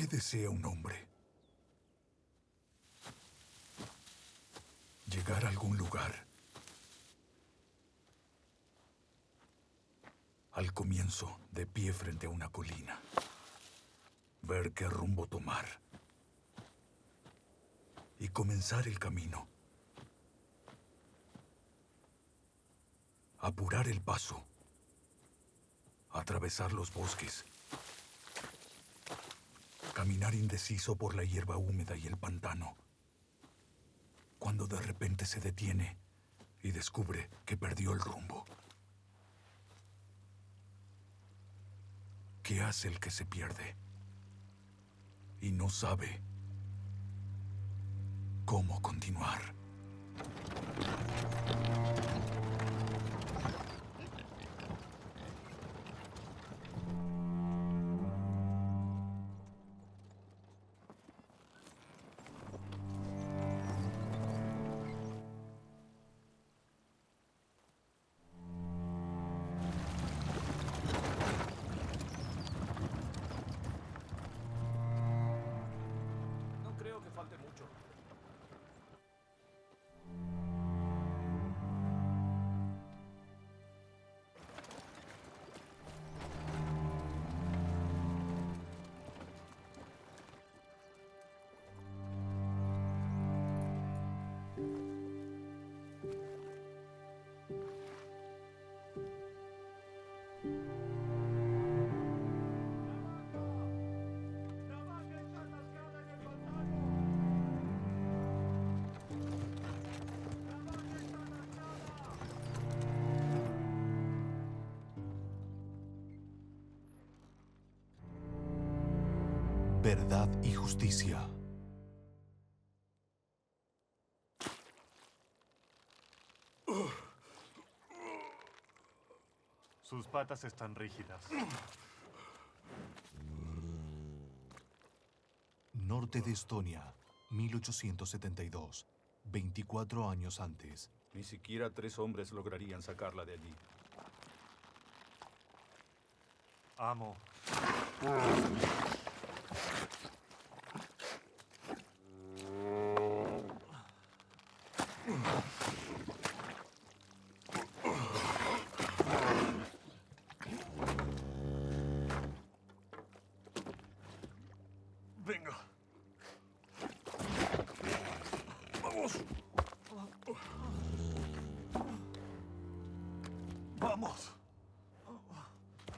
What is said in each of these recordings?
¿Qué desea un hombre? Llegar a algún lugar. Al comienzo, de pie frente a una colina. Ver qué rumbo tomar. Y comenzar el camino. Apurar el paso. Atravesar los bosques. Caminar indeciso por la hierba húmeda y el pantano. Cuando de repente se detiene y descubre que perdió el rumbo. ¿Qué hace el que se pierde? Y no sabe cómo continuar. No creo que falte mucho. Verdad y justicia. Sus patas están rígidas. Norte de Estonia, 1872. 24 años antes. Ni siquiera 3 hombres lograrían sacarla de allí. Amo. Venga. Vamos. ¡Vamos!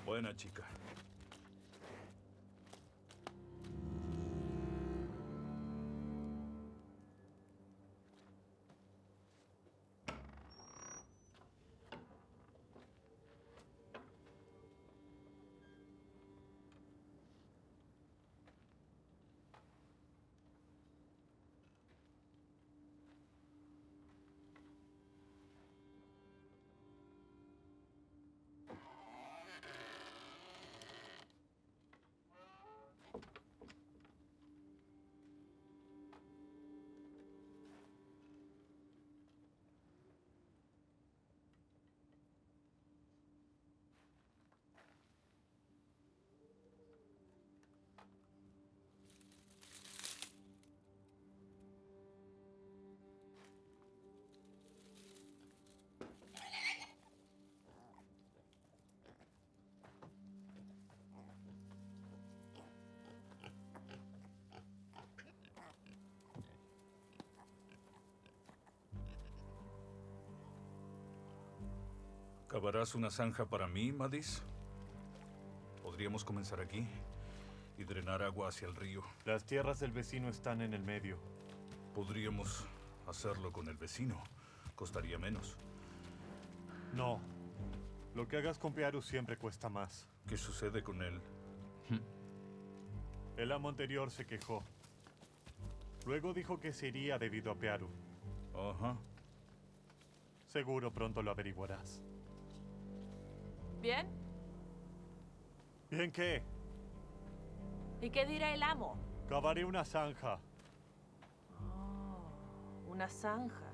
Buena chica. ¿Cavarás una zanja para mí, Madis? Podríamos comenzar aquí y drenar agua hacia el río. Las tierras del vecino están en el medio. Podríamos hacerlo con el vecino. Costaría menos. No. Lo que hagas con Pearu siempre cuesta más. ¿Qué sucede con él? El amo anterior se quejó. Luego dijo que se iría debido a Pearu. Ajá. Seguro pronto lo averiguarás. ¿Bien? ¿Bien qué? ¿Y qué dirá el amo? Cavaré una zanja. Oh, una zanja.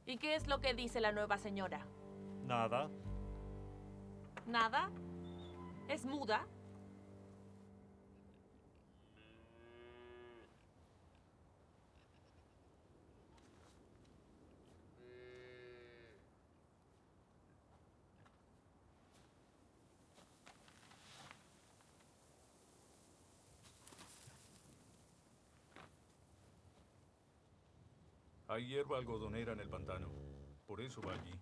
¿Y qué es lo que dice la nueva señora? Nada. ¿Nada? ¿Es muda? Hay hierba algodonera en el pantano. Por eso va allí.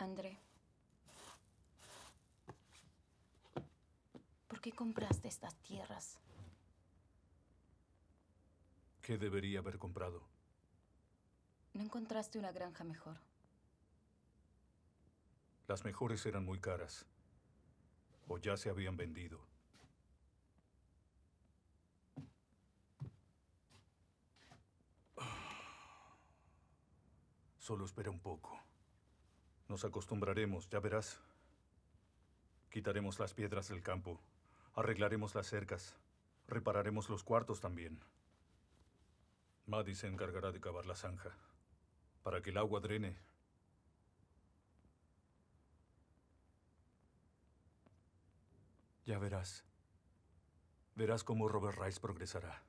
André, ¿por qué compraste estas tierras? ¿Qué debería haber comprado? ¿No encontraste una granja mejor? Las mejores eran muy caras. O ya se habían vendido. Solo espera un poco. Nos acostumbraremos, ya verás. Quitaremos las piedras del campo. Arreglaremos las cercas. Repararemos los cuartos también. Maddie se encargará de cavar la zanja. Para que el agua drene. Ya verás. Verás cómo Robert Rice progresará.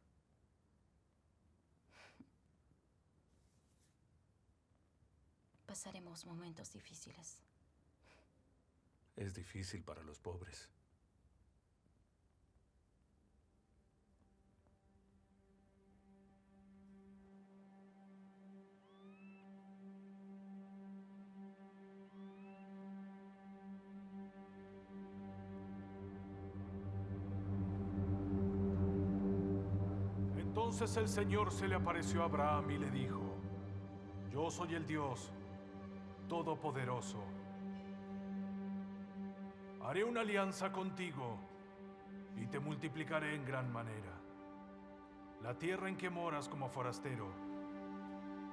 Pasaremos momentos difíciles. Es difícil para los pobres. Entonces el Señor se le apareció a Abraham y le dijo: Yo soy el Dios Todopoderoso. Haré una alianza contigo y te multiplicaré en gran manera. La tierra en que moras como forastero,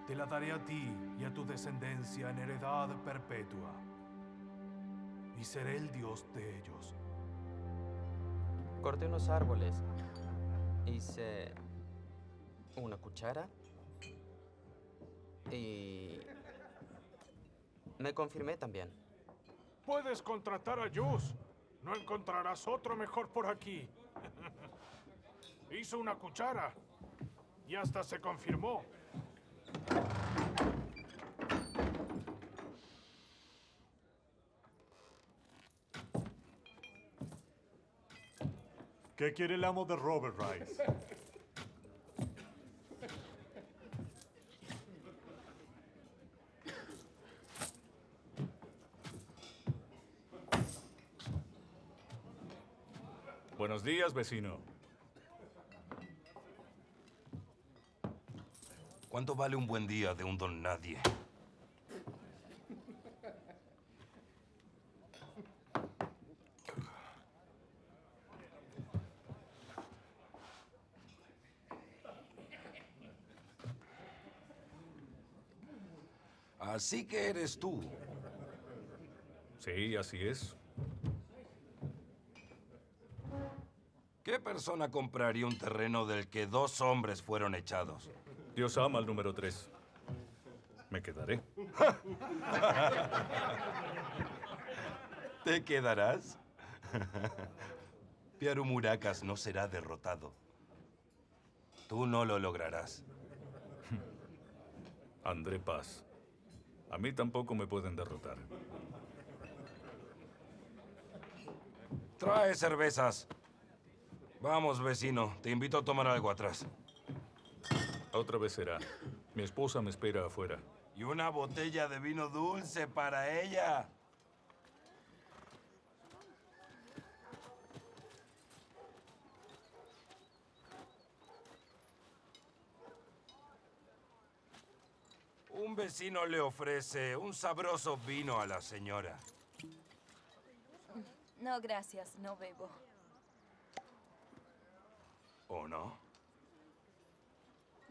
te la daré a ti y a tu descendencia en heredad perpetua. Y seré el Dios de ellos. Corté unos árboles. Hice una cuchara. Y me confirmé también. Puedes contratar a Jus. No encontrarás otro mejor por aquí. Hizo una cuchara y hasta se confirmó. ¿Qué quiere el amo de Robert Rice? Buenos días, vecino. ¿Cuánto vale un buen día de un don nadie? Así que eres tú. Sí, así es. ¿Qué persona compraría un terreno del que 2 hombres fueron echados? Dios ama al número 3. Me quedaré. ¿Te quedarás? Piaru Murakas no será derrotado. Tú no lo lograrás. André Paz. A mí tampoco me pueden derrotar. Trae cervezas. Vamos, vecino. Te invito a tomar algo atrás. Otra vez será. Mi esposa me espera afuera. Y una botella de vino dulce para ella. Un vecino le ofrece un sabroso vino a la señora. No, gracias, no bebo. ¿O no?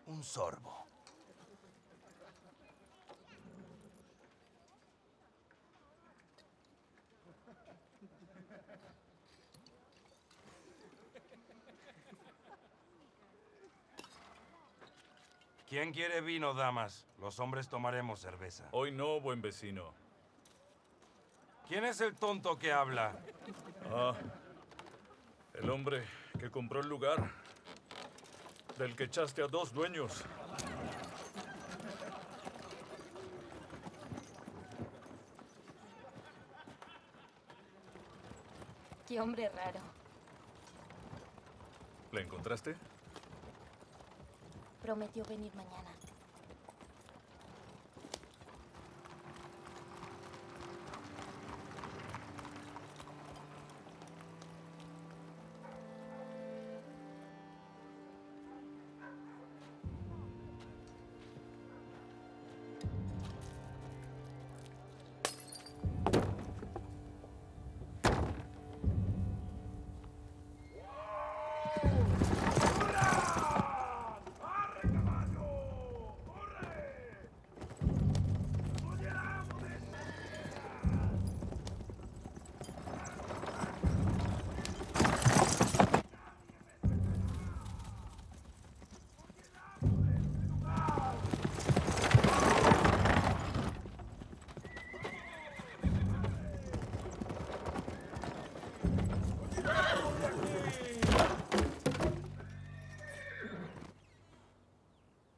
Un sorbo. ¿Quién quiere vino, damas? Los hombres tomaremos cerveza. Hoy no, buen vecino. ¿Quién es el tonto que habla? Ah, el hombre que compró el lugar, del que echaste a 2 dueños. Qué hombre raro. ¿La encontraste? Prometió venir mañana.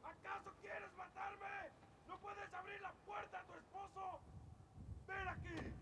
¿Acaso quieres matarme? ¿No puedes abrir la puerta a tu esposo? ¡Ven aquí!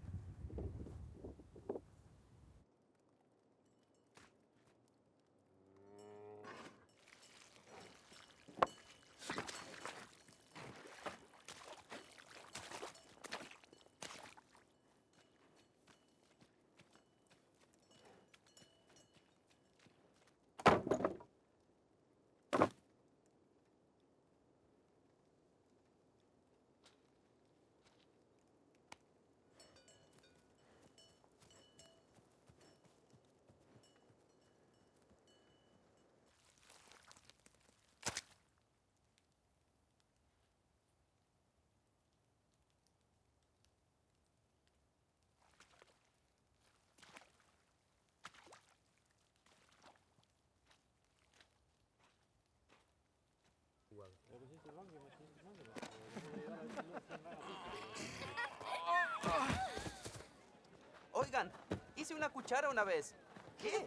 Oigan, hice una cuchara una vez. ¿Qué?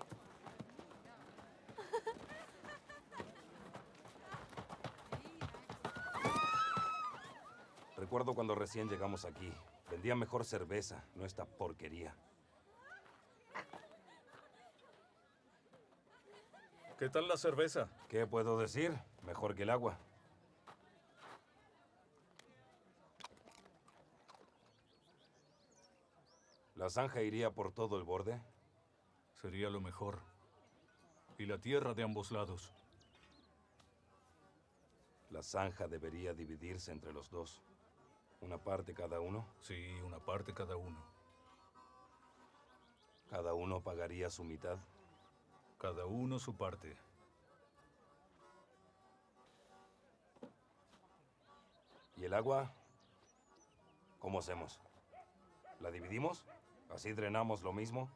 Recuerdo cuando recién llegamos aquí. Vendía mejor cerveza, no esta porquería. ¿Qué tal la cerveza? ¿Qué puedo decir? Mejor que el agua. ¿La zanja iría por todo el borde? Sería lo mejor. Y la tierra de ambos lados. La zanja debería dividirse entre los dos. ¿Una parte cada uno? Sí, una parte cada uno. ¿Cada uno pagaría su mitad? Cada uno su parte. ¿Y el agua? ¿Cómo hacemos? ¿La dividimos? ¿Así drenamos lo mismo?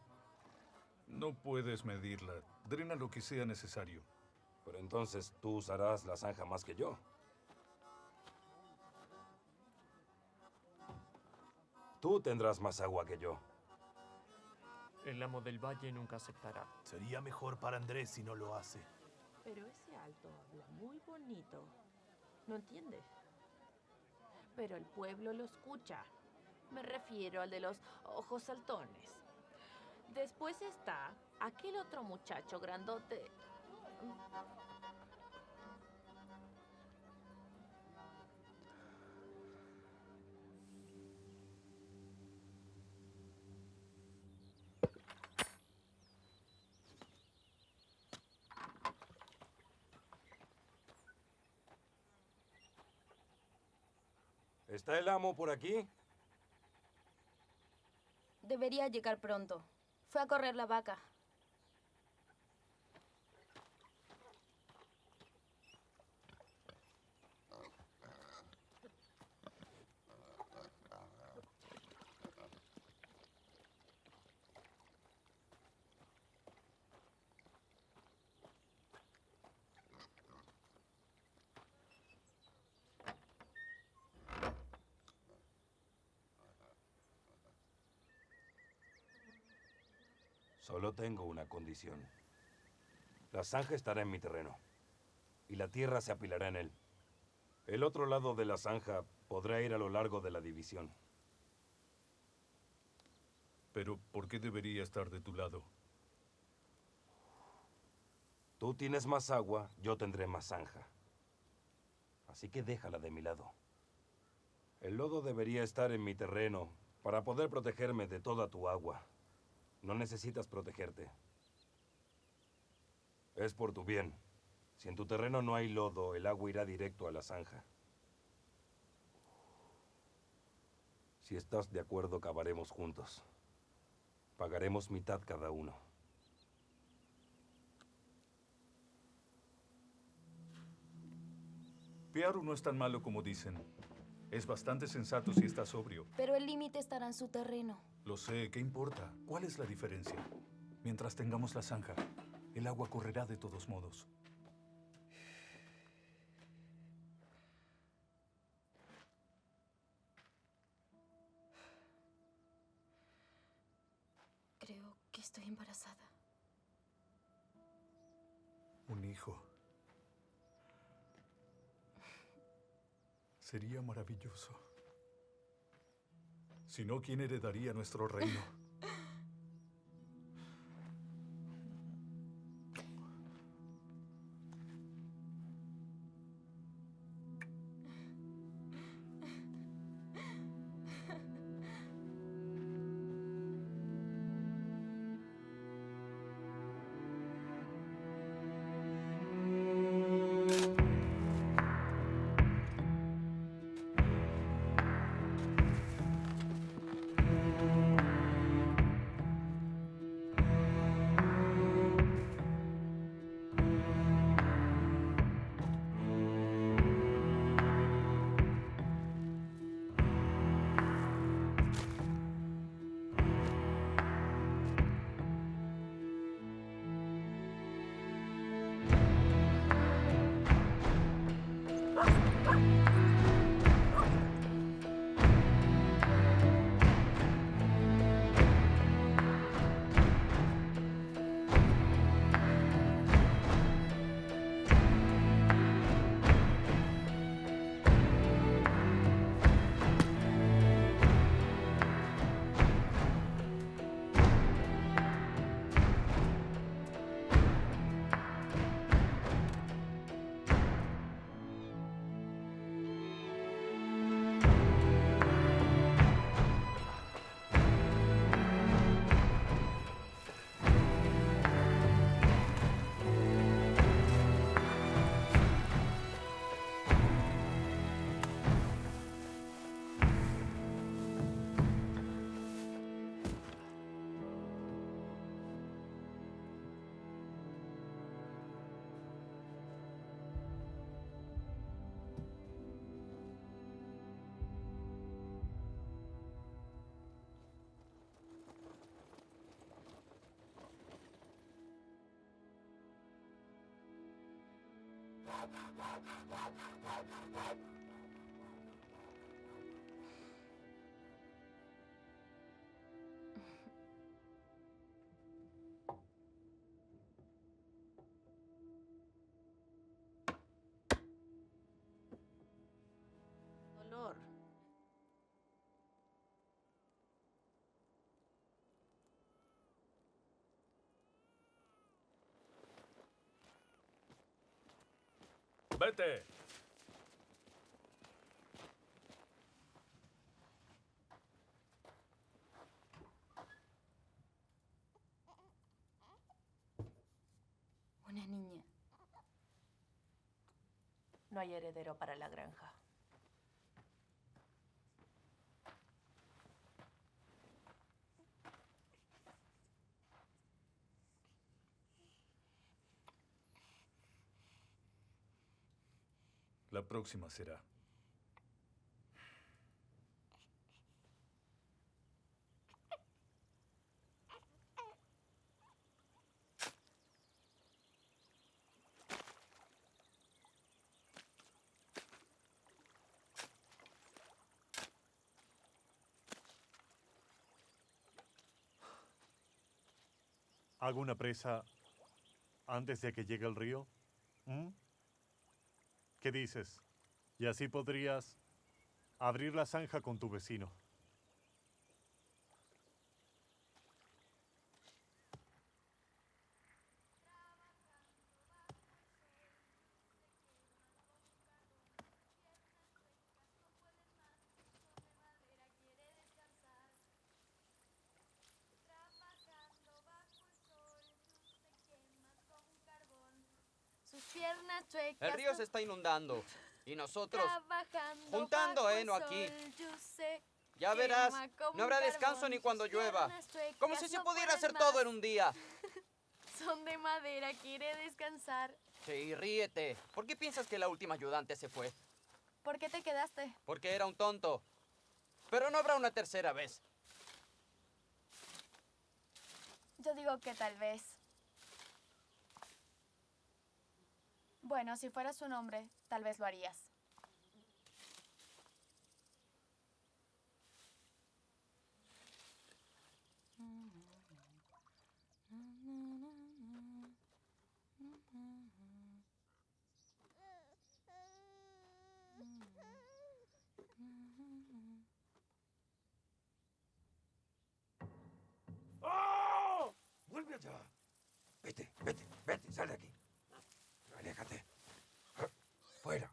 No puedes medirla. Drena lo que sea necesario. Pero entonces tú usarás la zanja más que yo. Tú tendrás más agua que yo. El amo del valle nunca aceptará. Sería mejor para Andrés si no lo hace. Pero ese alto habla muy bonito. ¿No entiendes? Pero el pueblo lo escucha. Me refiero al de los ojos saltones. Después está aquel otro muchacho grandote. ¿Está el amo por aquí? Debería llegar pronto. Fue a correr la vaca. Solo tengo una condición. La zanja estará en mi terreno, y la tierra se apilará en él. El otro lado de la zanja podrá ir a lo largo de la división. Pero, ¿por qué debería estar de tu lado? Tú tienes más agua, yo tendré más zanja. Así que déjala de mi lado. El lodo debería estar en mi terreno para poder protegerme de toda tu agua. No necesitas protegerte. Es por tu bien. Si en tu terreno no hay lodo, el agua irá directo a la zanja. Si estás de acuerdo, cavaremos juntos. Pagaremos mitad cada uno. Piaru no es tan malo como dicen. Es bastante sensato si está sobrio. Pero el límite estará en su terreno. Lo sé, ¿qué importa? ¿Cuál es la diferencia? Mientras tengamos la zanja, el agua correrá de todos modos. Creo que estoy embarazada. Un hijo. Sería maravilloso. Si no, ¿quién heredaría nuestro reino? Dolor. ¡Vete! Una niña. No hay heredero para la granja. La próxima será. hago una presa antes de que llegue el río? ¿Mm? ¿Qué dices? Y así podrías abrir la zanja con tu vecino. Sus piernas chuecas. El río se está inundando. Y nosotros Trabajando juntando bajo heno el aquí. sol, yo sé, Ya verás, quema como no habrá un descanso carbón. ni cuando Sus llueva. piernas chuecas Como si se no pudiera pueden hacer más. todo en un día. Son de madera, quiere descansar. Sí, ríete. ¿Por qué piensas que la última ayudante se fue? ¿Por qué te quedaste? Porque era un tonto. Pero no habrá una tercera vez. Yo digo que tal vez. Bueno, si fueras un hombre, tal vez lo harías. ¡Oh! ¡Vuelve allá! Vete, vete, vete, sal de aquí. Aléjate. Fuera.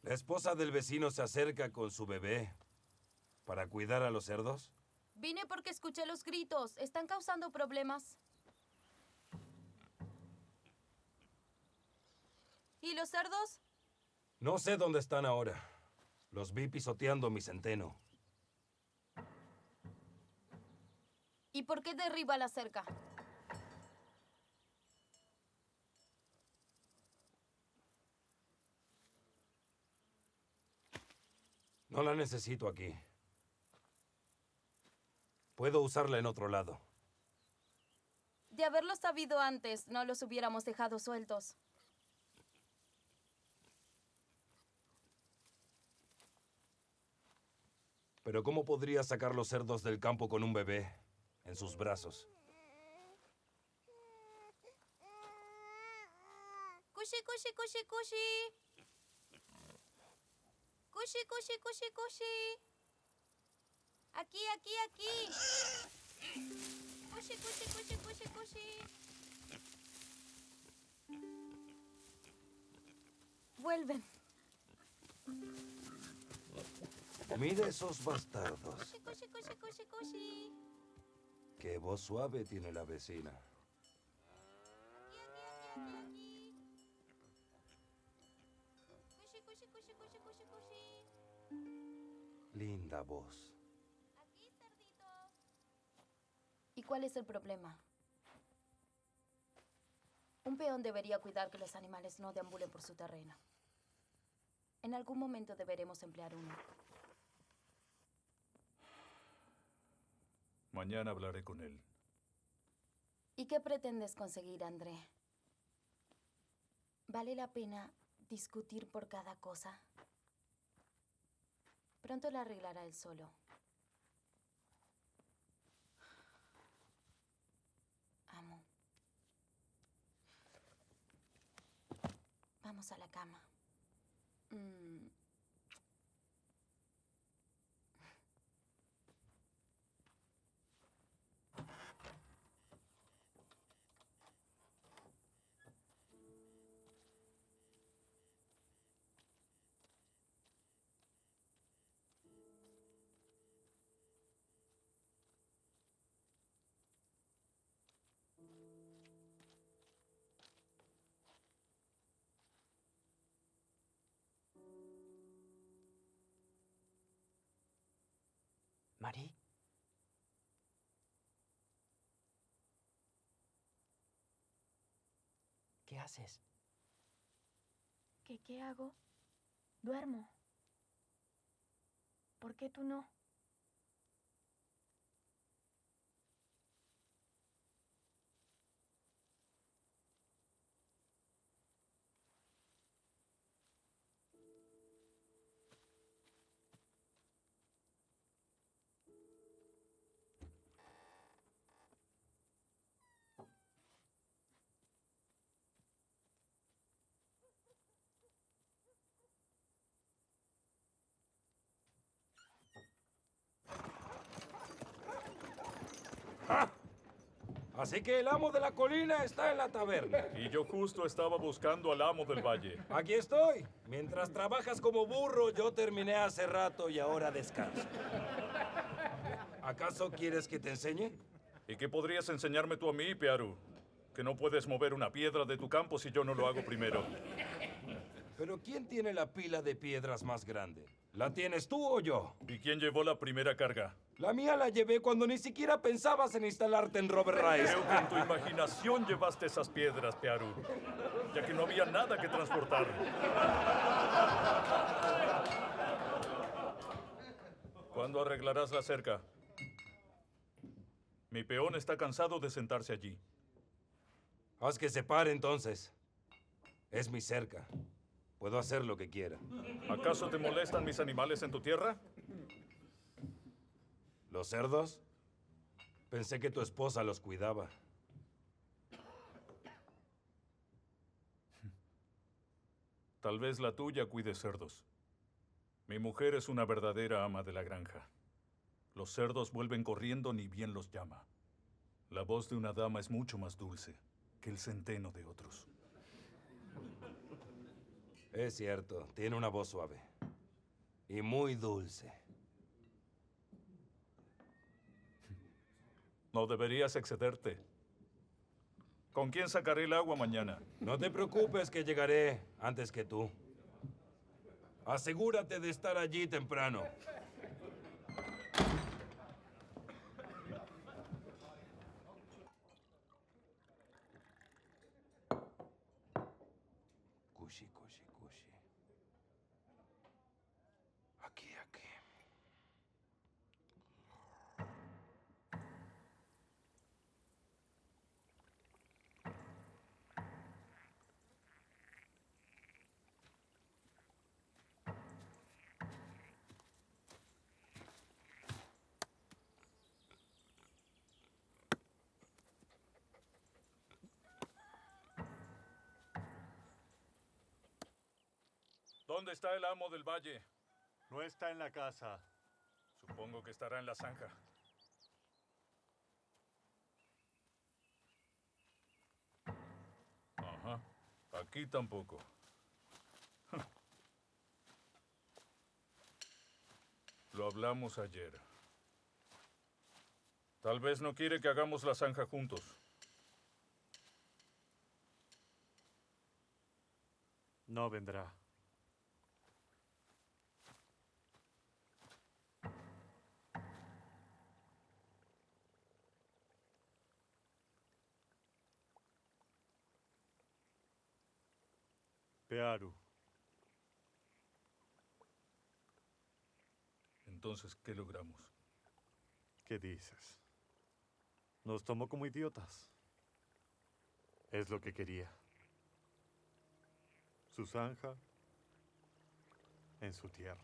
La esposa del vecino se acerca con su bebé para cuidar a los cerdos. Vine porque escuché los gritos. Están causando problemas. ¿Y los cerdos? No sé dónde están ahora. Los vi pisoteando mi centeno. ¿Y por qué derriba la cerca? No la necesito aquí. Puedo usarla en otro lado. De haberlo sabido antes, no los hubiéramos dejado sueltos. Pero ¿cómo podría sacar los cerdos del campo con un bebé en sus brazos? Cushi, cushi, cushi, cushi. Cushi, cushi, cushi, cushi. Aquí, aquí, aquí. Cushi, cushi, cushi, cushi, cushi. Vuelven. Mira esos bastardos. Cushi, cushi, cushi, cushi, cushi. Qué voz suave tiene la vecina. Aquí, aquí, aquí, aquí, aquí. Cushi, cushi, cushi, cushi, cushi, cushi. Linda voz. Aquí, cerdito. ¿Y cuál es el problema? Un peón debería cuidar que los animales no deambulen por su terreno. En algún momento deberemos emplear uno. Mañana hablaré con él. ¿Y qué pretendes conseguir, André? ¿Vale la pena discutir por cada cosa? Pronto la arreglará él solo. Amo. Vamos a la cama. ¿Marie? ¿Qué haces? ¿Qué hago? Duermo. ¿Por qué tú no? ¡Ja! Así que el amo de la colina está en la taberna. Y yo justo estaba buscando al amo del valle. Aquí estoy. Mientras trabajas como burro, yo terminé hace rato y ahora descanso. ¿Acaso quieres que te enseñe? ¿Y qué podrías enseñarme tú a mí, Pearu? Que no puedes mover una piedra de tu campo si yo no lo hago primero. Pero ¿quién tiene la pila de piedras más grande? ¿La tienes tú o yo? ¿Y quién llevó la primera carga? La mía la llevé cuando ni siquiera pensabas en instalarte en Robert Rice. Creo que en tu imaginación llevaste esas piedras, Pearu, ya que no había nada que transportar. ¿Cuándo arreglarás la cerca? Mi peón está cansado de sentarse allí. Haz que se pare entonces. Es mi cerca. Puedo hacer lo que quiera. ¿Acaso te molestan mis animales en tu tierra? ¿Los cerdos? Pensé que tu esposa los cuidaba. Tal vez la tuya cuide cerdos. Mi mujer es una verdadera ama de la granja. Los cerdos vuelven corriendo ni bien los llama. La voz de una dama es mucho más dulce que el centeno de otros. Es cierto, tiene una voz suave. Y muy dulce. No deberías excederte. ¿Con quién sacaré el agua mañana? No te preocupes que llegaré antes que tú. Asegúrate de estar allí temprano. Cushi, cushi, cushi. Aquí, aquí. ¿Dónde está el amo del valle? No está en la casa. Supongo que estará en la zanja. Ajá. Aquí tampoco. Lo hablamos ayer. Tal vez no quiere que hagamos la zanja juntos. No vendrá. Pearu, Entonces, ¿qué logramos? ¿qué dices? Nos tomó como idiotas. Es lo que quería. Su zanja en su tierra.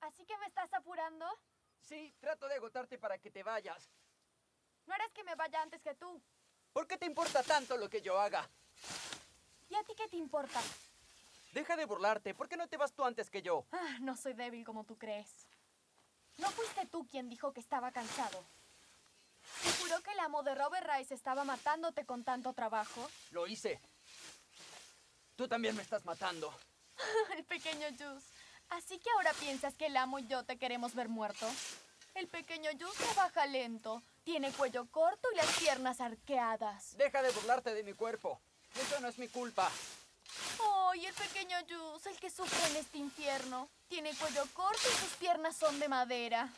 ¿Así que me estás apurando? Sí, trato de agotarte para que te vayas. No harás que me vaya antes que tú. ¿Por qué te importa tanto lo que yo haga? ¿Y a ti qué te importa? Deja de burlarte. ¿Por qué no te vas tú antes que yo? Ah, no soy débil como tú crees. ¿No fuiste tú quien dijo que estaba cansado? ¿Y juró que el amo de Robert Rice estaba matándote con tanto trabajo? Lo hice. Tú también me estás matando. El pequeño Juice. ¿Así que ahora piensas que el amo y yo te queremos ver muerto? El pequeño Juice trabaja lento. Tiene cuello corto y las piernas arqueadas. Deja de burlarte de mi cuerpo. Eso no es mi culpa. ¡Oh, y el pequeño Juice, el que sufre en este infierno! Tiene cuello corto y sus piernas son de madera.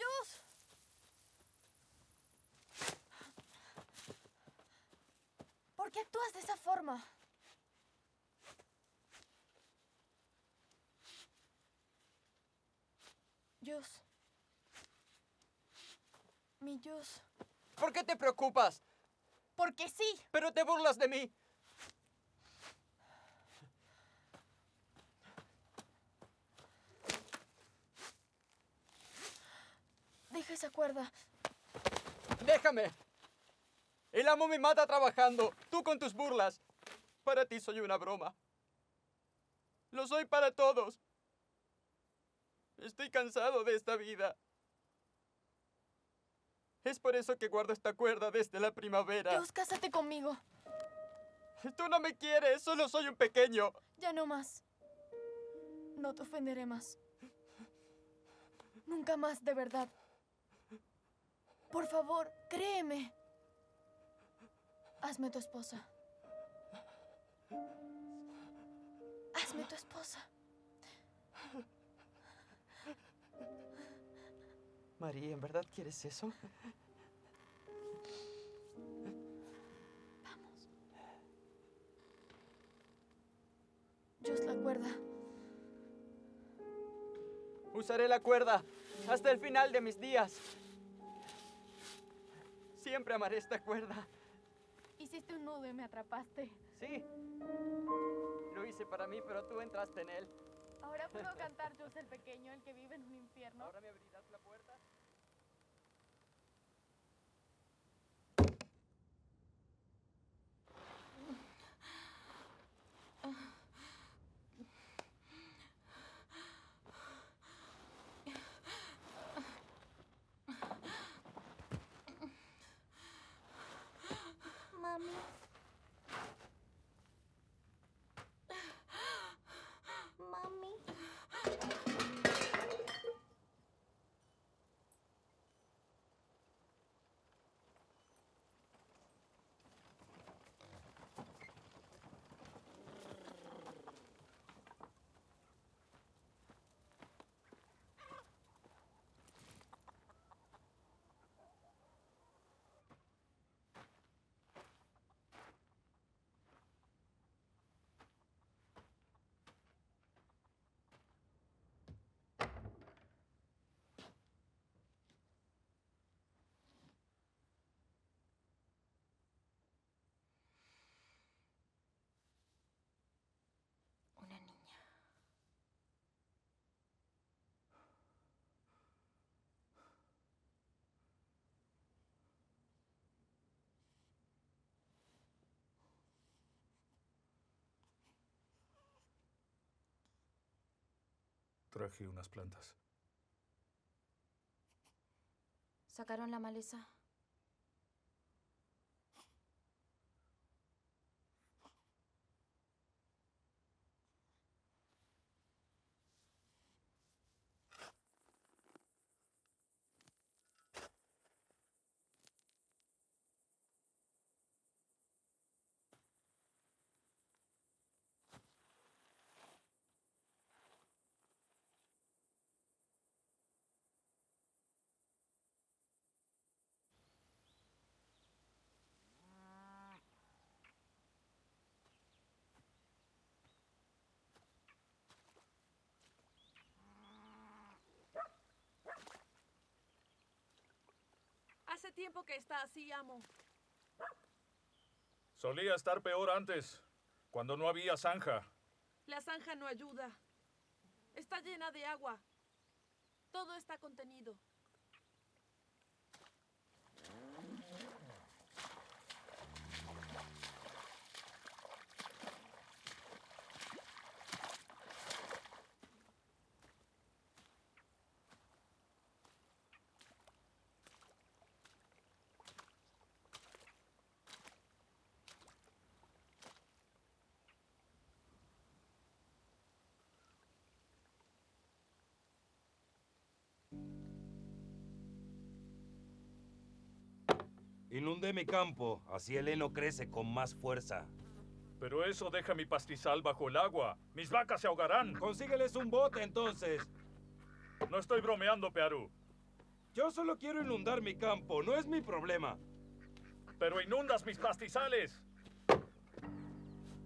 ¡Juice! ¿Por qué actúas de esa forma? Juice. Mi Juice. ¿Por qué te preocupas? Porque sí. Pero te burlas de mí. Deja esa cuerda. ¡Déjame! El amo me mata trabajando. Tú con tus burlas. Para ti soy una broma. Lo soy para todos. Estoy cansado de esta vida. Es por eso que guardo esta cuerda desde la primavera. Juice, cásate conmigo. Tú no me quieres, solo soy un pequeño. Ya no más. No te ofenderé más. Nunca más, de verdad. Por favor, créeme. Hazme tu esposa. Hazme tu esposa. María, ¿en verdad quieres eso? Vamos. Juice, la cuerda. Usaré la cuerda hasta el final de mis días. Siempre amaré esta cuerda. Hiciste un nudo y me atrapaste. Sí. Lo hice para mí, pero tú entraste en él. Ahora puedo cantar Juice el pequeño, el que vive en un infierno. ¿Ahora me abrirás la puerta? Mami. Mami. Una niña. Traje unas plantas. ¿Sacaron la maleza? Hace tiempo que está así, amo. Solía estar peor antes, cuando no había zanja. La zanja no ayuda. Está llena de agua. Todo está contenido. Inundé mi campo, así el heno crece con más fuerza. Pero eso deja mi pastizal bajo el agua. Mis vacas se ahogarán. Consígueles un bote, entonces. No estoy bromeando, Pearú. Yo solo quiero inundar mi campo, no es mi problema. Pero inundas mis pastizales.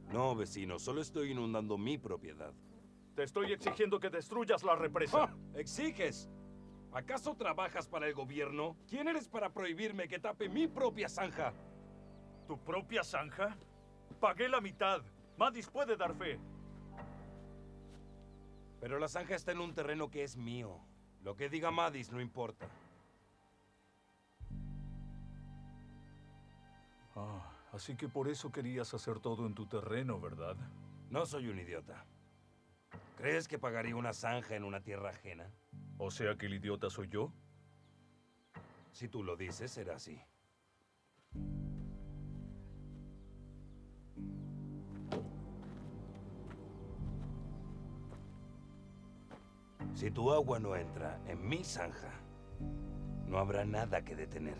No, vecino, solo estoy inundando mi propiedad. Te estoy exigiendo que destruyas la represa. ¡Ah! ¿Exiges? ¿Acaso trabajas para el gobierno? ¿Quién eres para prohibirme que tape mi propia zanja? ¿Tu propia zanja? Pagué la mitad. Madis puede dar fe. Pero la zanja está en un terreno que es mío. Lo que diga Madis no importa. Así que por eso querías hacer todo en tu terreno, ¿verdad? No soy un idiota. ¿Crees que pagaría una zanja en una tierra ajena? ¿O sea que el idiota soy yo? Si tú lo dices, será así. Si tu agua no entra en mi zanja, no habrá nada que detener.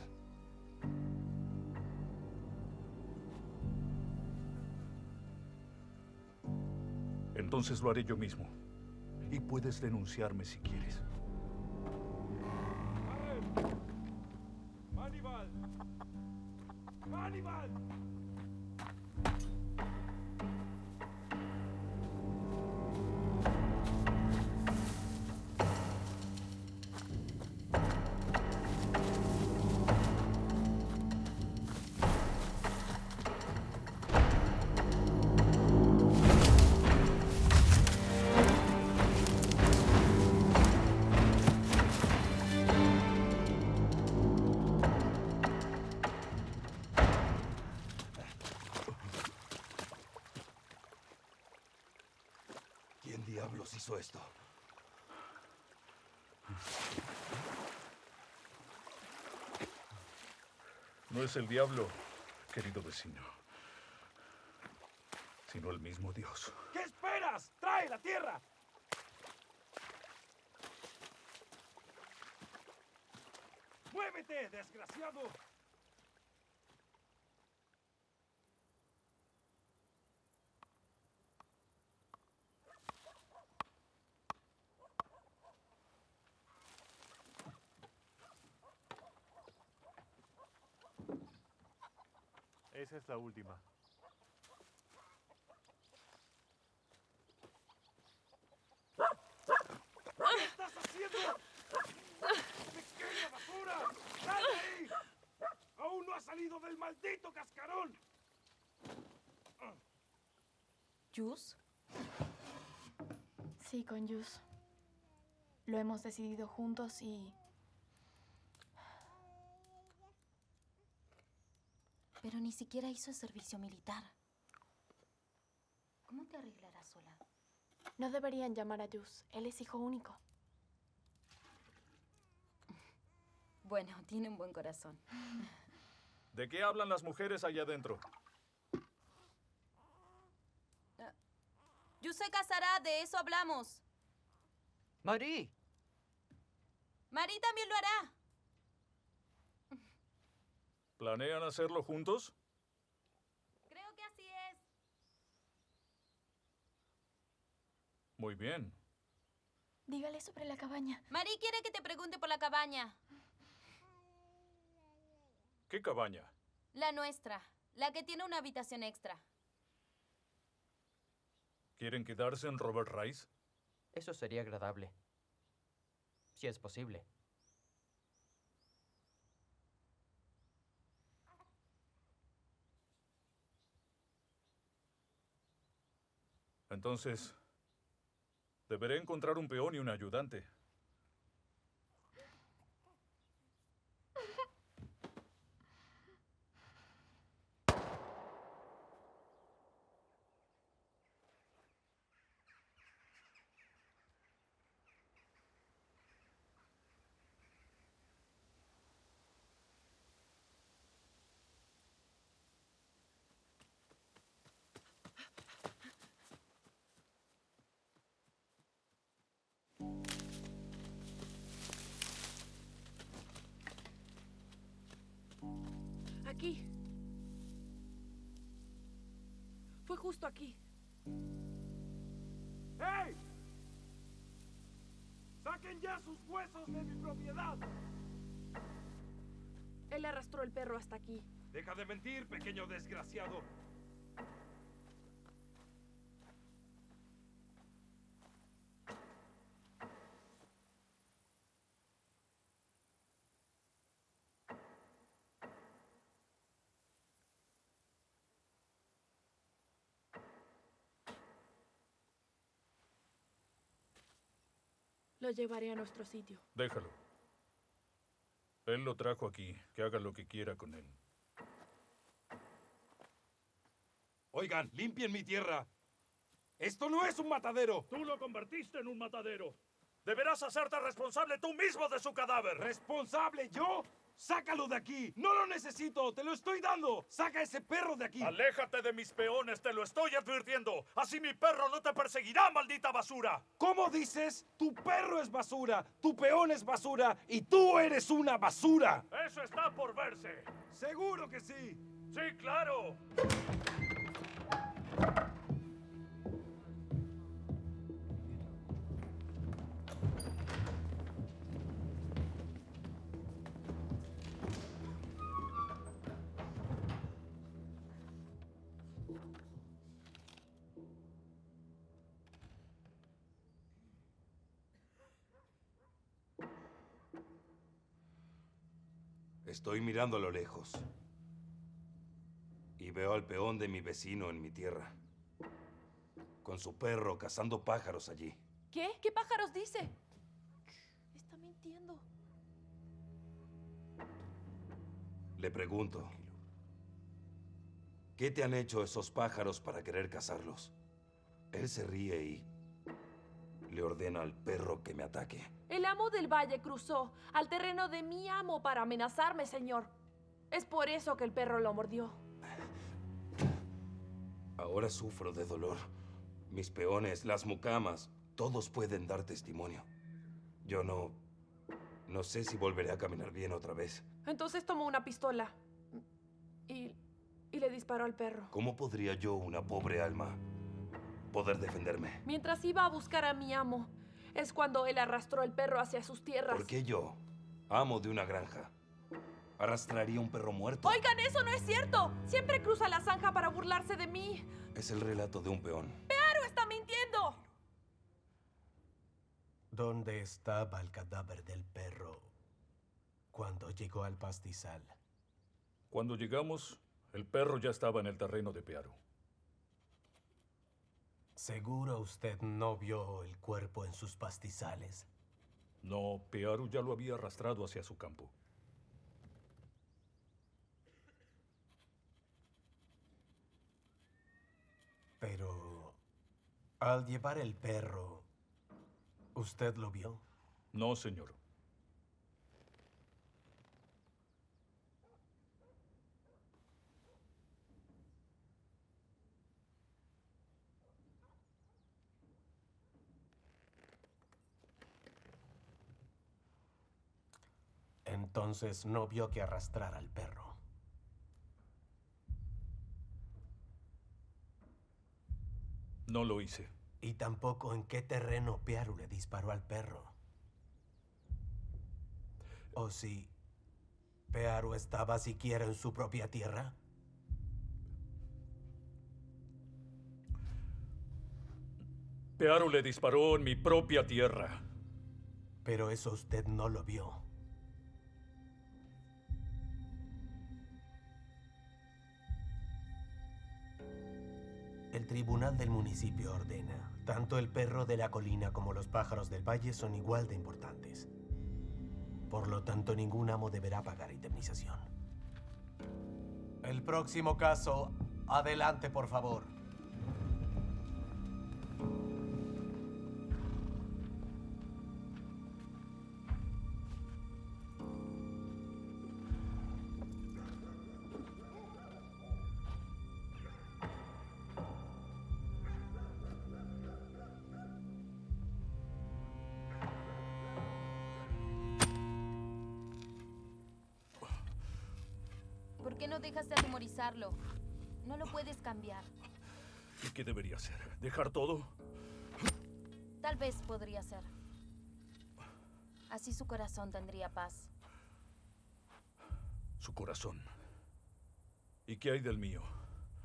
Entonces lo haré yo mismo. Y puedes denunciarme si quieres. ¡Aníbal! ¡Aníbal! ¿Quién diablos hizo esto? No es el diablo, querido vecino, sino el mismo Dios. ¿Qué esperas? ¡Trae la tierra! ¡Muévete, desgraciado! Esa es la última. ¿Qué estás haciendo? ¡Pequeña basura! ¡Sal de ahí! ¡Aún no ha salido del maldito cascarón! ¿Jus? Sí, con Jus. Lo hemos decidido juntos y... Pero ni siquiera hizo el servicio militar. ¿Cómo te arreglarás sola? No deberían llamar a Jus. Él es hijo único. Bueno, tiene un buen corazón. ¿De qué hablan las mujeres allá adentro? Jus se casará, de eso hablamos. Marie. Marie también lo hará. ¿Planean hacerlo juntos? Creo que así es. Muy bien. Dígale sobre la cabaña. Marie quiere que te pregunte por la cabaña. ¿Qué cabaña? La nuestra. La que tiene una habitación extra. ¿Quieren quedarse en Robert Rice? Eso sería agradable. Si es posible. Entonces, deberé encontrar un peón y un ayudante. Aquí. Fue justo aquí. ¡Hey! ¡Saquen ya sus huesos de mi propiedad! Él arrastró el perro hasta aquí. Deja de mentir, pequeño desgraciado. Lo llevaré a nuestro sitio. Déjalo. Él lo trajo aquí. Que haga lo que quiera con él. Oigan, limpien mi tierra. Esto no es un matadero. Tú lo convertiste en un matadero. Deberás hacerte responsable tú mismo de su cadáver. ¿Responsable yo? ¡Sácalo de aquí! ¡No lo necesito! ¡Te lo estoy dando! ¡Saca ese perro de aquí! Aléjate de mis peones, te lo estoy advirtiendo. Así mi perro no te perseguirá, maldita basura. ¿Cómo dices? Tu perro es basura, tu peón es basura y tú eres una basura. Eso está por verse. Seguro que sí. Sí, claro. Estoy mirando a lo lejos y veo al peón de mi vecino en mi tierra, con su perro cazando pájaros allí. ¿Qué? ¿Qué pájaros dice? Está mintiendo. Le pregunto, ¿qué te han hecho esos pájaros para querer cazarlos? Él se ríe y le ordena al perro que me ataque. El amo del valle cruzó al terreno de mi amo para amenazarme, señor. Es por eso que el perro lo mordió. Ahora sufro de dolor. Mis peones, las mucamas, todos pueden dar testimonio. Yo no sé si volveré a caminar bien otra vez. Entonces tomó una pistola y le disparó al perro. ¿Cómo podría yo, una pobre alma, poder defenderme? Mientras iba a buscar a mi amo, es cuando él arrastró el perro hacia sus tierras. ¿Por qué yo, amo de una granja, arrastraría un perro muerto? Oigan, eso no es cierto. Siempre cruza la zanja para burlarse de mí. Es el relato de un peón. ¡Pearo está mintiendo! ¿Dónde estaba el cadáver del perro cuando llegó al pastizal? Cuando llegamos, el perro ya estaba en el terreno de Pearo. ¿Seguro usted no vio el cuerpo en sus pastizales? No, Pearo ya lo había arrastrado hacia su campo. Pero al llevar el perro, ¿usted lo vio? No, señor. Entonces no vio que arrastrara al perro. No lo hice. Y tampoco en qué terreno Pearo le disparó al perro. ¿O si Pearo estaba siquiera en su propia tierra? Pearo le disparó en mi propia tierra. Pero eso usted no lo vio. El tribunal del municipio ordena. Tanto el perro de la colina como los pájaros del valle son igual de importantes. Por lo tanto, ningún amo deberá pagar indemnización. El próximo caso, adelante, por favor. ¿Por qué no dejas de atemorizarlo? No lo puedes cambiar. ¿Y qué debería hacer? ¿Dejar todo? Tal vez podría ser. Así su corazón tendría paz. Su corazón. ¿Y qué hay del mío?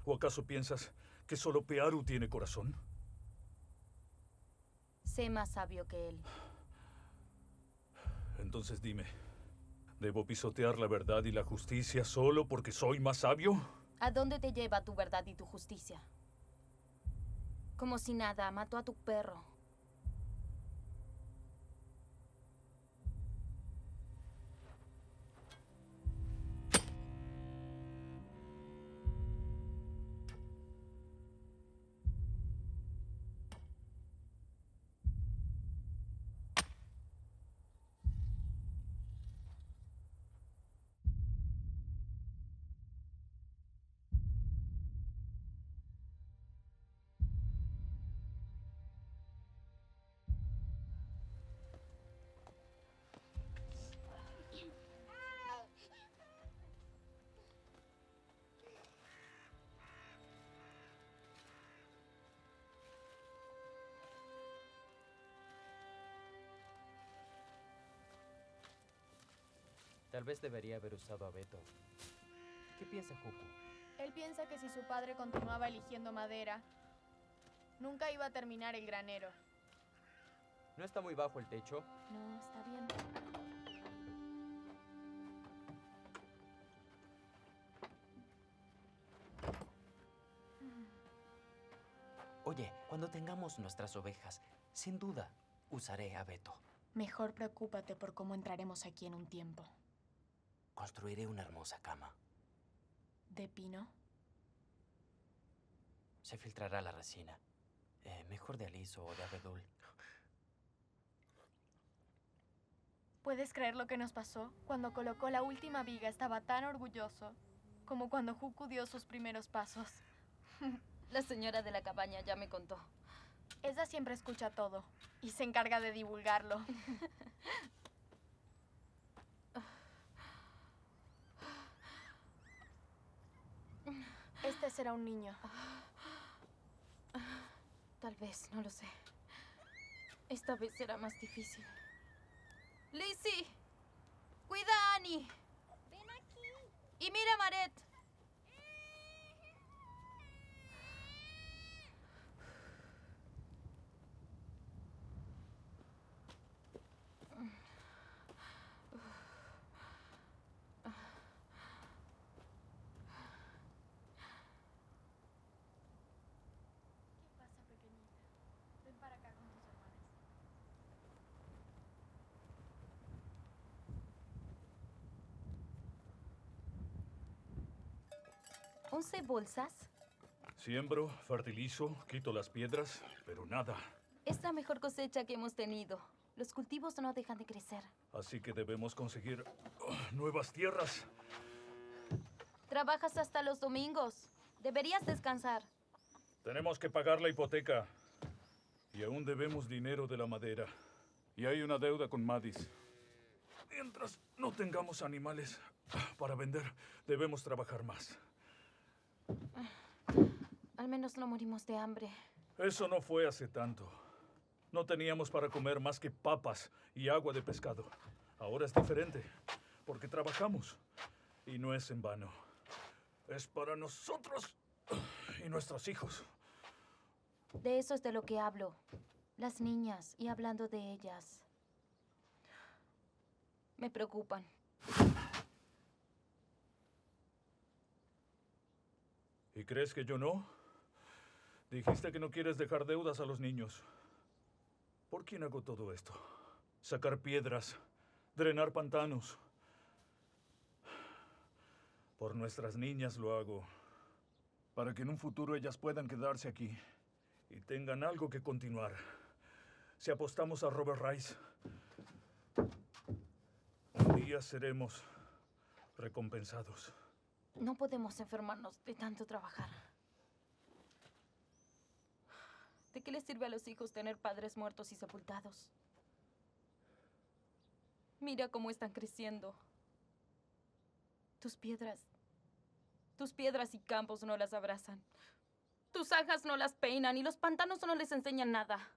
¿O acaso piensas que solo Pearu tiene corazón? Sé más sabio que él. Entonces dime, ¿debo pisotear la verdad y la justicia solo porque soy más sabio? ¿A dónde te lleva tu verdad y tu justicia? Como si nada, mató a tu perro. Tal vez debería haber usado a Beto. ¿Qué piensa Juku? Él piensa que si su padre continuaba eligiendo madera, nunca iba a terminar el granero. ¿No está muy bajo el techo? No, está bien. Oye, cuando tengamos nuestras ovejas, sin duda usaré a Beto. Mejor preocúpate por cómo entraremos aquí en un tiempo. Construiré una hermosa cama. ¿De pino? Se filtrará la resina. Mejor de aliso o de abedul. ¿Puedes creer lo que nos pasó? Cuando colocó la última viga estaba tan orgulloso como cuando Juku dio sus primeros pasos. La señora de la cabaña ya me contó. Ella siempre escucha todo y se encarga de divulgarlo. Este será un niño. Tal vez, no lo sé. Esta vez será más difícil. ¡Lizzie! ¡Cuida a Annie! ¡Ven aquí! Y mira a Maret. ¿Qué pasa, pequeñita? Ven para acá con tus hermanas. 11 bolsas. Siembro, fertilizo, quito las piedras, pero nada. Es la mejor cosecha que hemos tenido. Los cultivos no dejan de crecer. Así que debemos conseguir nuevas tierras. Trabajas hasta los domingos. Deberías descansar. Tenemos que pagar la hipoteca. Y aún debemos dinero de la madera. Y hay una deuda con Madis. Mientras no tengamos animales para vender, debemos trabajar más. Al menos no morimos de hambre. Eso no fue hace tanto. No teníamos para comer más que papas y agua de pescado. Ahora es diferente, porque trabajamos. Y no es en vano. Es para nosotros y nuestros hijos. De eso es de lo que hablo. Las niñas, y hablando de ellas, me preocupan. ¿Y crees que yo no? Dijiste que no quieres dejar deudas a los niños. ¿Por quién hago todo esto? Sacar piedras, drenar pantanos. Por nuestras niñas lo hago. Para que en un futuro ellas puedan quedarse aquí y tengan algo que continuar. Si apostamos a Robert Rice, un día seremos recompensados. No podemos enfermarnos de tanto trabajar. ¿De qué les sirve a los hijos tener padres muertos y sepultados? Mira cómo están creciendo. Tus piedras y campos no las abrazan. Tus zanjas no las peinan y los pantanos no les enseñan nada.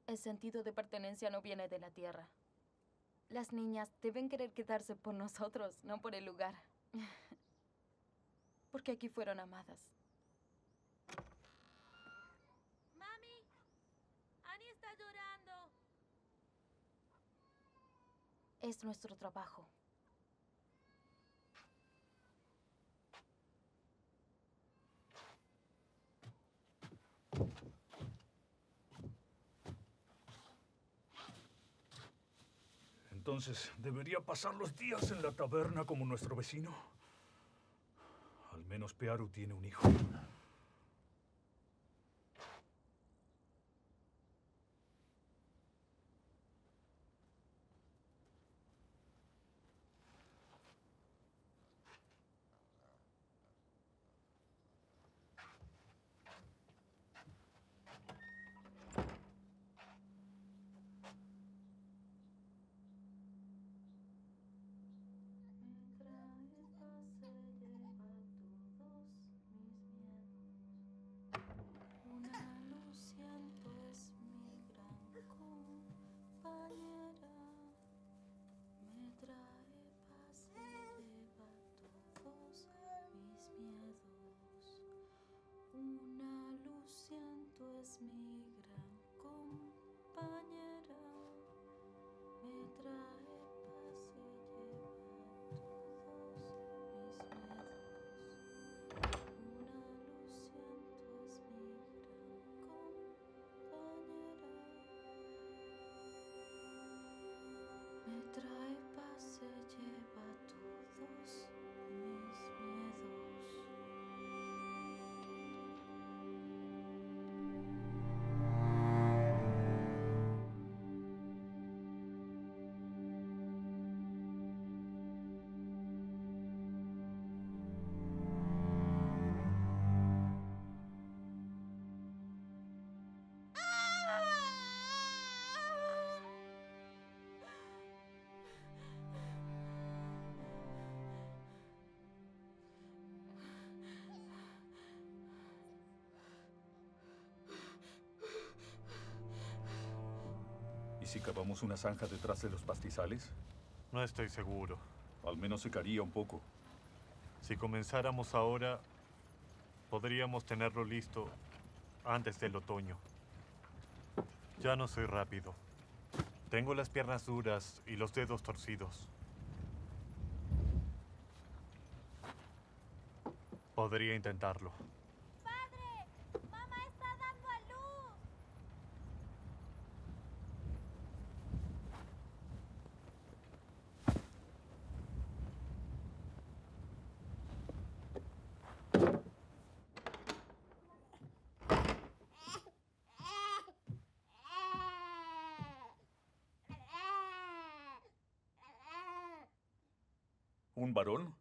El sentido de pertenencia no viene de la tierra. Las niñas deben querer quedarse por nosotros, no por el lugar. Porque aquí fueron amadas. ¡Mami! ¡Annie está llorando! Es nuestro trabajo. Entonces, ¿debería pasar los días en la taberna como nuestro vecino? Al menos Pearu tiene un hijo. Una luz siento es mi gran compañera. Me trae paz y lleva todos mis miedos. Una luz siento es mi gran compañera. Me trae paz y lleva todos mis miedos. Una luz siento es mi gran compañera. Me trae paz y lleva todos mis miedos. ¿Y si cavamos una zanja detrás de los pastizales? No estoy seguro. Al menos secaría un poco. Si comenzáramos ahora, podríamos tenerlo listo antes del otoño. Ya no soy rápido. Tengo las piernas duras y los dedos torcidos. Podría intentarlo. ¡Padre! ¡Mamá está dando a luz! ¿Un varón?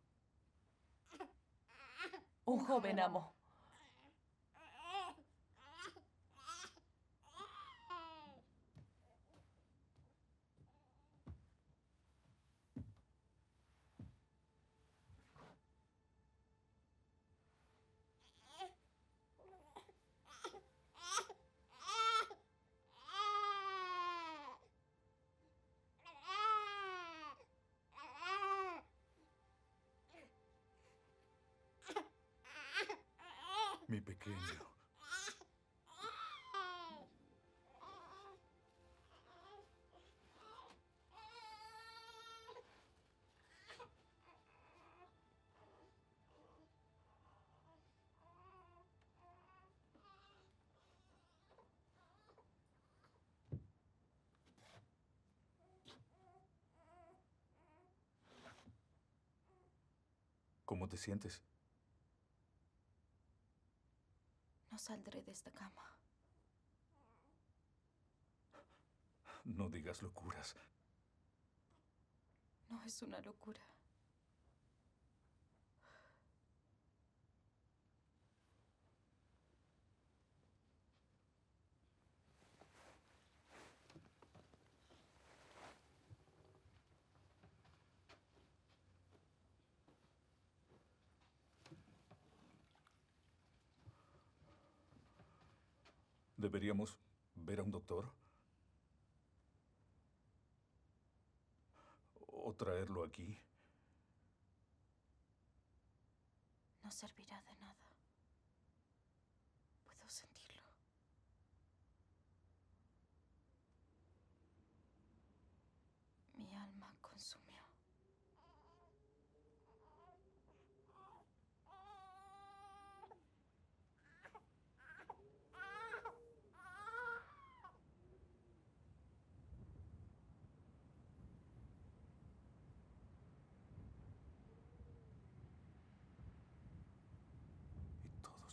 Un joven amo. Mi pequeño. ¿Cómo te sientes? No saldré de esta cama. No digas locuras. No es una locura. ¿Deberíamos ver a un doctor? ¿O traerlo aquí? No servirá de nada. Puedo sentirlo. Mi alma consumió.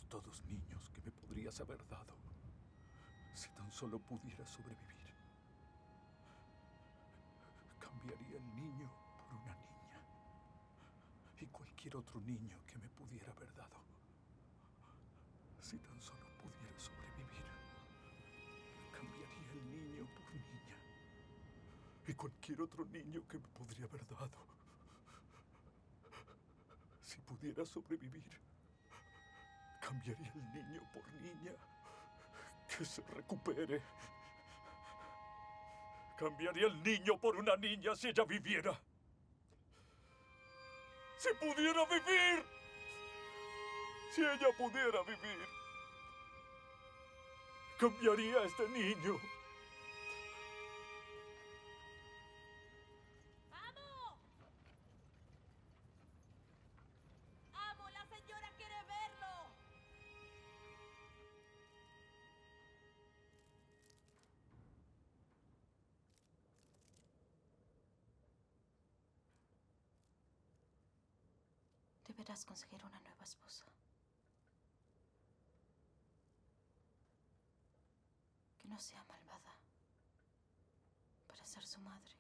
Todos niños que me podrías haber dado. Si tan solo pudiera sobrevivir. Cambiaría el niño por una niña. Y cualquier otro niño que me pudiera haber dado. Si tan solo pudiera sobrevivir. Cambiaría el niño por niña. Y cualquier otro niño que me podría haber dado. Si pudiera sobrevivir. Cambiaría el niño por niña. Que se recupere. Cambiaría el niño por una niña si ella viviera. Si pudiera vivir. Si ella pudiera vivir. Cambiaría a este niño. ¡Amo! ¡Amo! ¡La señora quiere verlo! Deberás conseguir una nueva esposa. Que no sea malvada. Para ser su madre.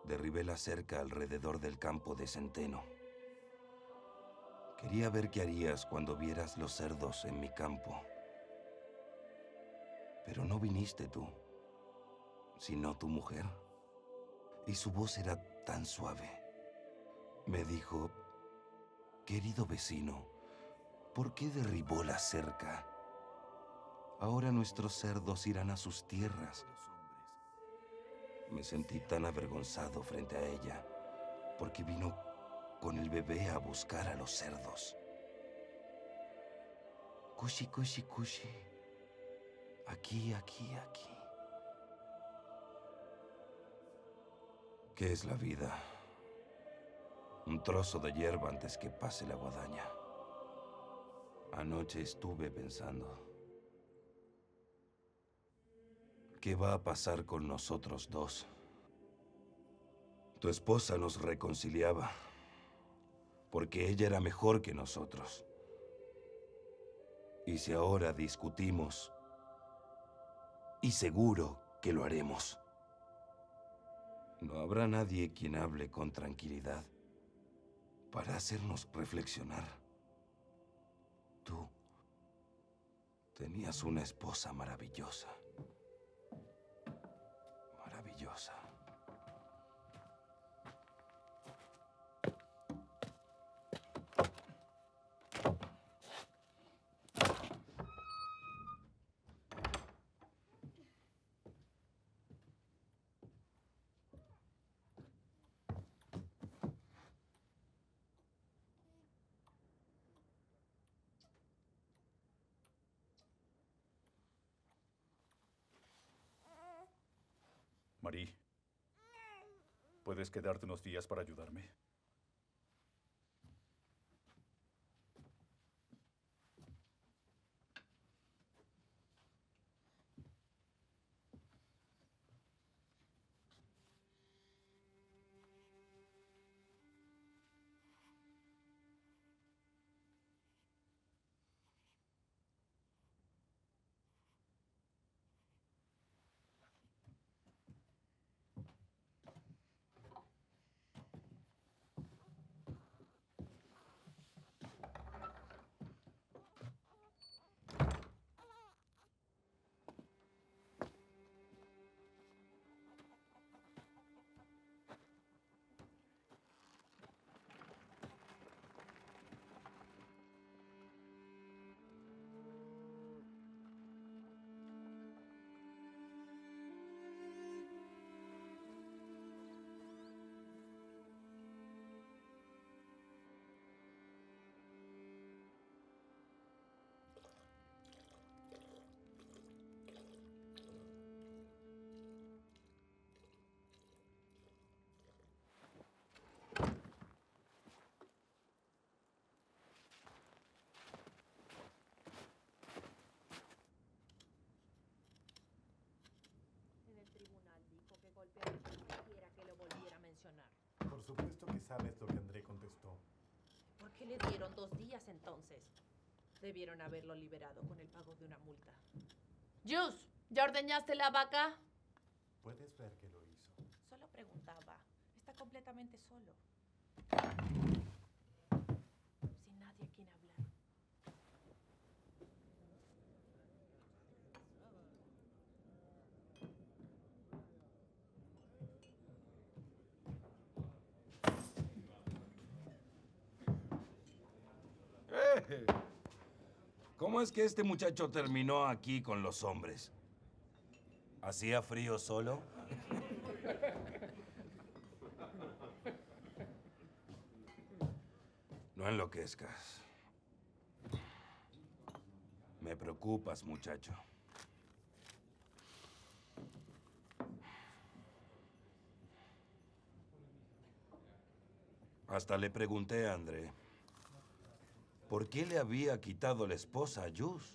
derribé la cerca alrededor del campo de centeno. Quería ver qué harías cuando vieras los cerdos en mi campo. Pero no viniste tú, sino tu mujer. Y su voz era tan suave. Me dijo, querido vecino, ¿por qué derribó la cerca? Ahora nuestros cerdos irán a sus tierras. Me sentí tan avergonzado frente a ella, porque vino con el bebé a buscar a los cerdos. Cushi, cushi, cushi. Aquí, aquí, aquí. ¿Qué es la vida? Un trozo de hierba antes que pase la guadaña. Anoche estuve pensando, ¿qué va a pasar con nosotros dos? Tu esposa nos reconciliaba, porque ella era mejor que nosotros. Y si ahora discutimos, y seguro que lo haremos, no habrá nadie quien hable con tranquilidad para hacernos reflexionar. Tú tenías una esposa maravillosa. Maravillosa. Marie, ¿puedes quedarte unos días para ayudarme? Quisiera que lo volviera a mencionar. Por supuesto que sabes lo que André contestó. ¿Por qué le dieron 2 días entonces? Debieron haberlo liberado con el pago de una multa. Jus, ¿ya ordeñaste la vaca? Puedes ver que lo hizo. Solo preguntaba. Está completamente solo. Sin nadie a quien hablar. ¿Cómo es que este muchacho terminó aquí con los hombres? ¿Hacía frío solo? No enloquezcas. Me preocupas, muchacho. Hasta le pregunté a André por qué le había quitado la esposa a Jus.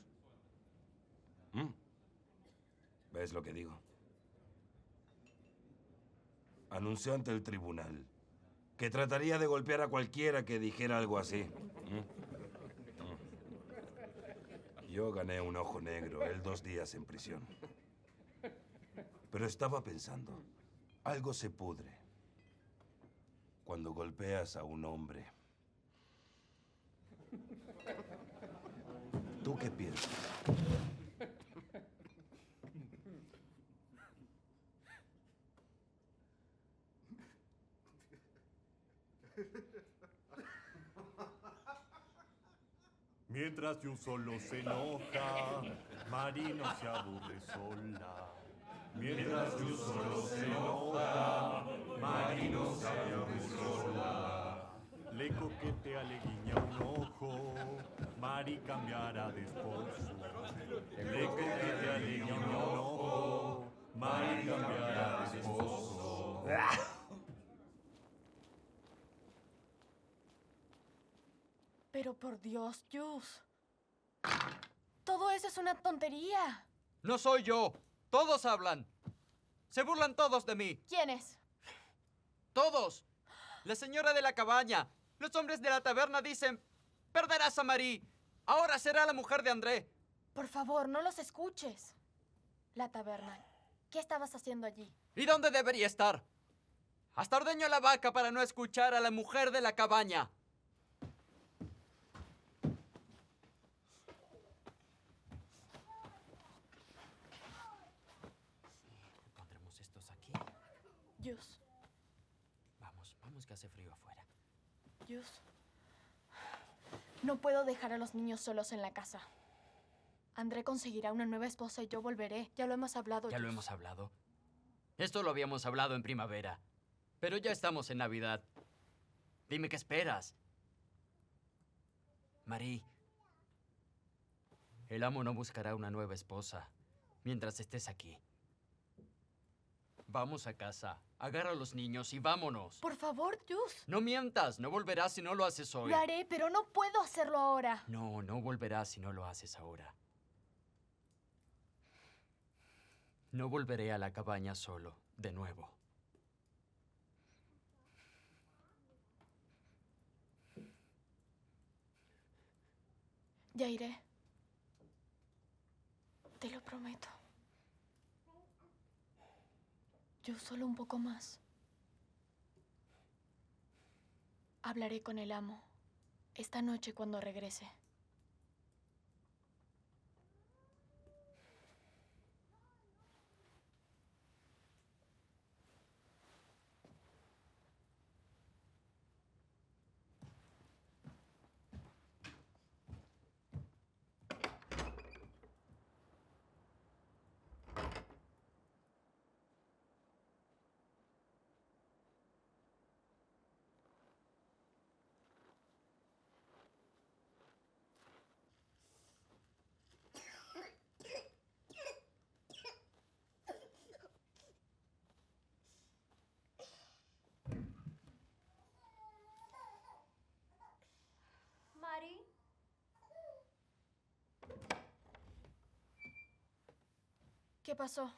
¿Ves lo que digo? Anunció ante el tribunal que trataría de golpear a cualquiera que dijera algo así. Yo gané un ojo negro, él 2 días en prisión. Pero estaba pensando, algo se pudre. cuando golpeas a un hombre. ¿Tú qué piensas? Mientras Yu solo se enoja, Mari no se aburre sola. Mientras Yu solo se enoja, Mari no se aburre sola. Le coquetea, le guiña un ojo, Mari cambiará de esposo. Le coquetea, le guiña un ojo, Mari cambiará de esposo. Pero por Dios, Jus. Todo eso es una tontería. No soy yo. Todos hablan. Se burlan todos de mí. ¿Quiénes? Todos. La señora de la cabaña. Los hombres de la taberna dicen, perderás a Marie. Ahora será la mujer de André. Por favor, no los escuches. La taberna. ¿Qué estabas haciendo allí? ¿Y dónde debería estar? Hasta ordeño la vaca para no escuchar a la mujer de la cabaña. Pondremos estos aquí. Jus. Vamos que hace frío afuera. Jus. No puedo dejar a los niños solos en la casa. André conseguirá una nueva esposa y yo volveré. Ya lo hemos hablado. ¿Ya lo hemos hablado? Esto lo habíamos hablado en primavera. Pero ya estamos en Navidad. Dime qué esperas. Marie, el amo no buscará una nueva esposa mientras estés aquí. Vamos a casa, agarra a los niños y vámonos. Por favor, Jus. No mientas, no volverás si no lo haces hoy. Lo haré, pero no puedo hacerlo ahora. No, no volverás si no lo haces ahora. No volveré a la cabaña solo, de nuevo. Ya iré. Te lo prometo. Yo solo un poco más. Hablaré con el amo esta noche cuando regrese. Mari, ¿Qué pasó?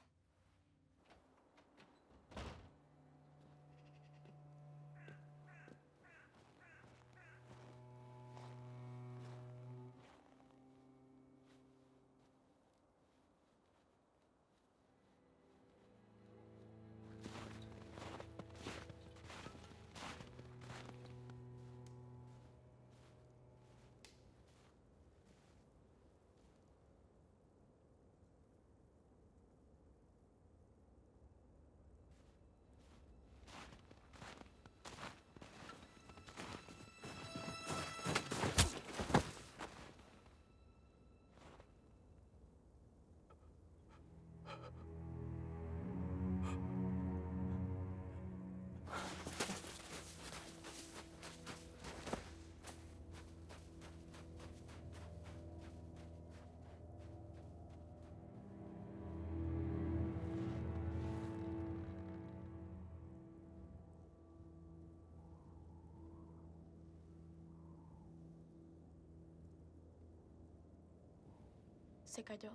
¿Se cayó?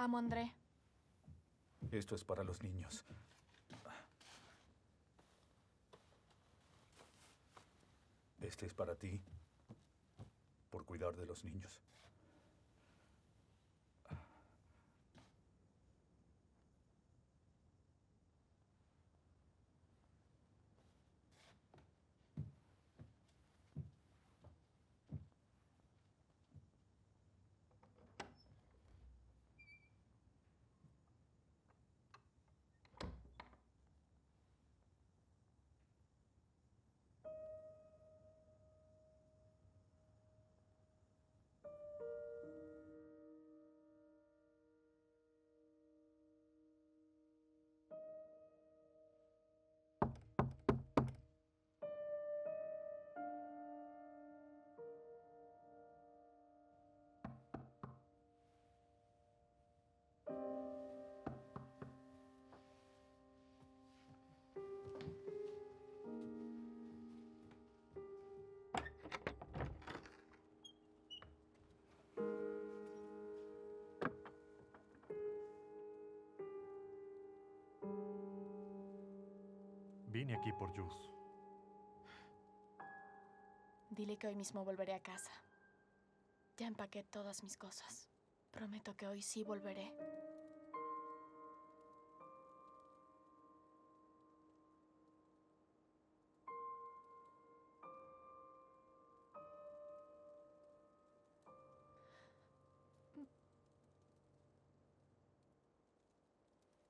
Amo André. Esto es para los niños. Este es para ti, por cuidar de los niños. Vine aquí por Jus. Dile que hoy mismo volveré a casa. Ya empaqué todas mis cosas. Prometo que hoy sí volveré.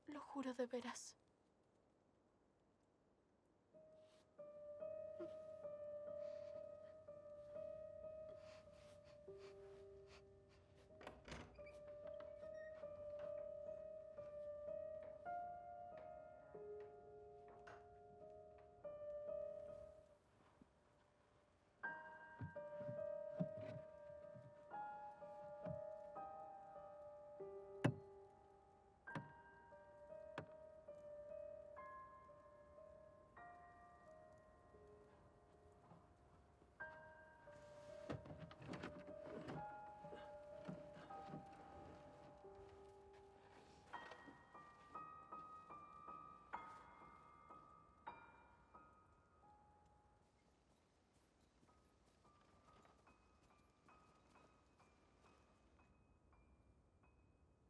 Lo juro de veras.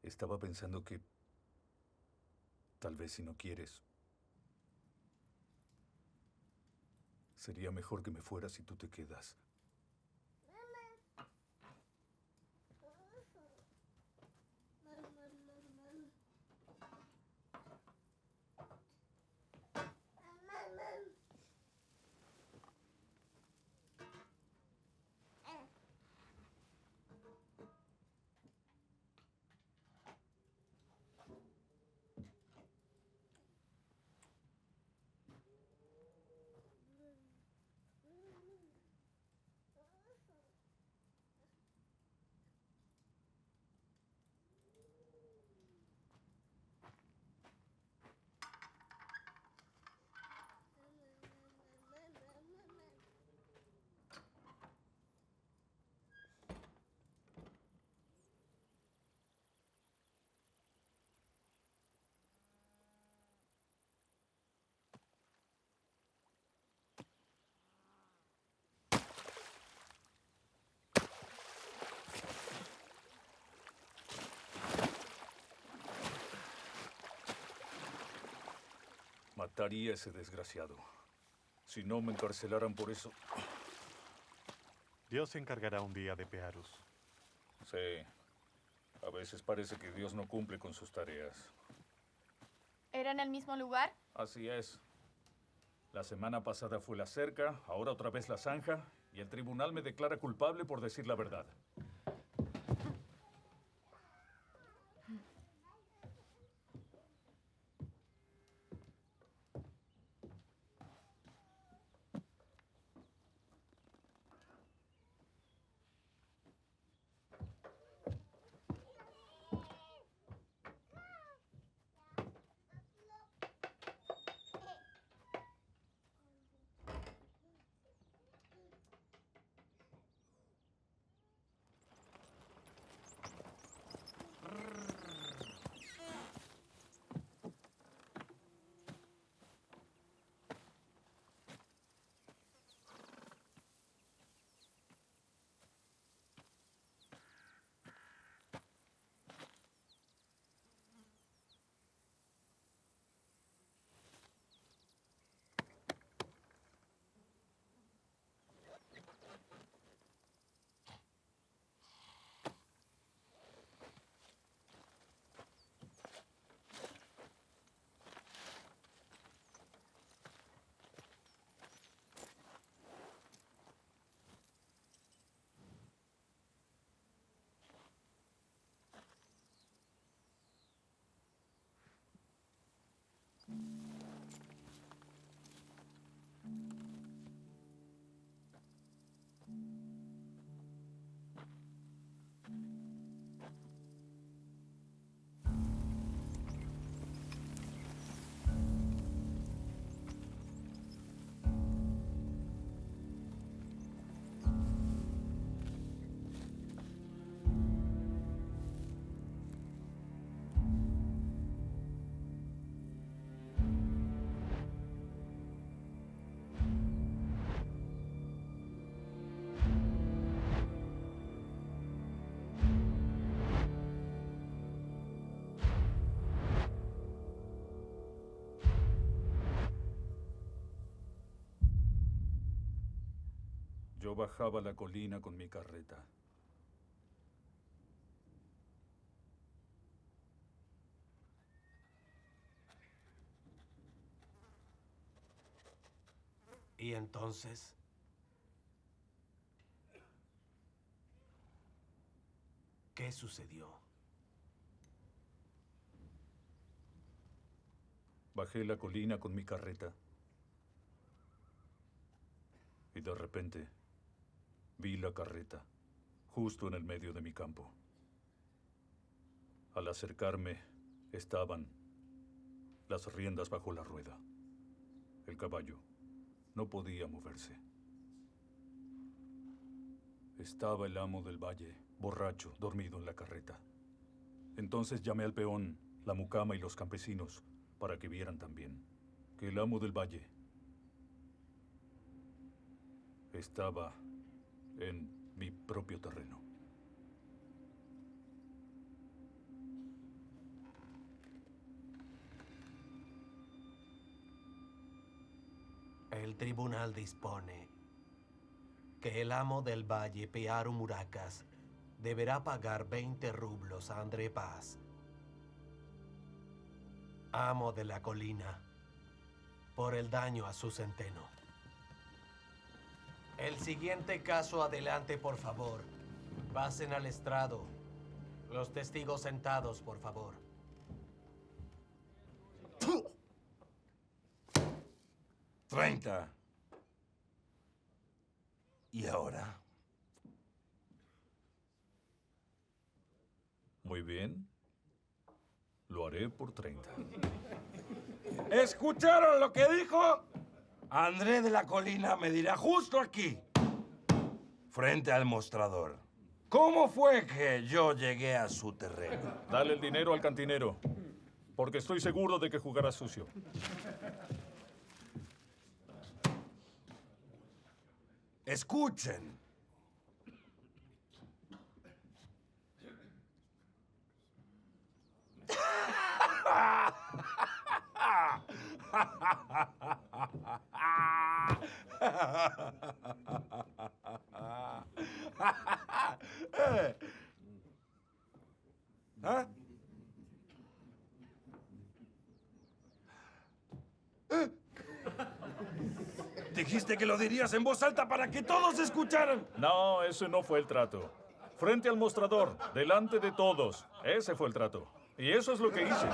Estaba pensando que tal vez si no quieres, sería mejor que me fueras y tú te quedas. Mataría a ese desgraciado. Si no me encarcelaran por eso. Dios se encargará un día de Pearus. Sí. A veces parece que Dios no cumple con sus tareas. ¿Era en el mismo lugar? Así es. La semana pasada fue la cerca, ahora otra vez la zanja, y el tribunal me declara culpable por decir la verdad. Yo bajaba la colina con mi carreta. ¿Y entonces? ¿Qué sucedió? Bajé la colina con mi carreta. Y de repente vi la carreta justo en el medio de mi campo. Al acercarme estaban las riendas bajo la rueda. El caballo no podía moverse. Estaba el amo del valle, borracho, dormido en la carreta. Entonces llamé al peón, la mucama y los campesinos para que vieran también que el amo del valle estaba en mi propio terreno. El tribunal dispone que el amo del valle, Pearu Muracas, deberá pagar 20 rublos a André Paz, amo de la colina, por el daño a su centeno. El siguiente caso adelante, por favor. Pasen al estrado. Los testigos sentados, por favor. 30. ¿Y ahora? Muy bien. Lo haré por 30. ¿Escucharon lo que dijo? André de la Colina me dirá justo aquí, frente al mostrador, ¿cómo fue que yo llegué a su terreno? Dale el dinero al cantinero, porque estoy seguro de que jugará sucio. Escuchen. ¿Ah? Dijiste que lo dirías en voz alta para que todos escucharan. No, ese no fue el trato. Frente al mostrador, delante de todos. Ese fue el trato. Y eso es lo que hice.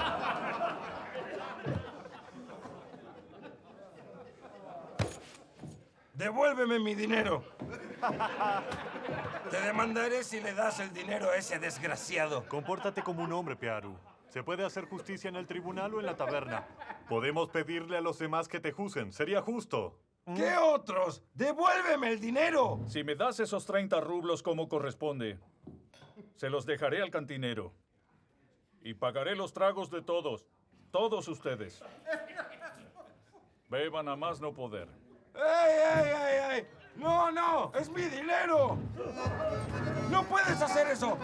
Devuélveme mi dinero. Te demandaré si le das el dinero a ese desgraciado. Compórtate como un hombre, Pearu. Se puede hacer justicia en el tribunal o en la taberna. Podemos pedirle a los demás que te juzguen. Sería justo. ¿Qué otros? ¡Devuélveme el dinero! Si me das esos 30 rublos como corresponde, se los dejaré al cantinero. Y pagaré los tragos de todos. Todos ustedes. Beban a más no poder. ¡Ey! ¡No, no! ¡Es mi dinero! ¡No puedes hacer eso!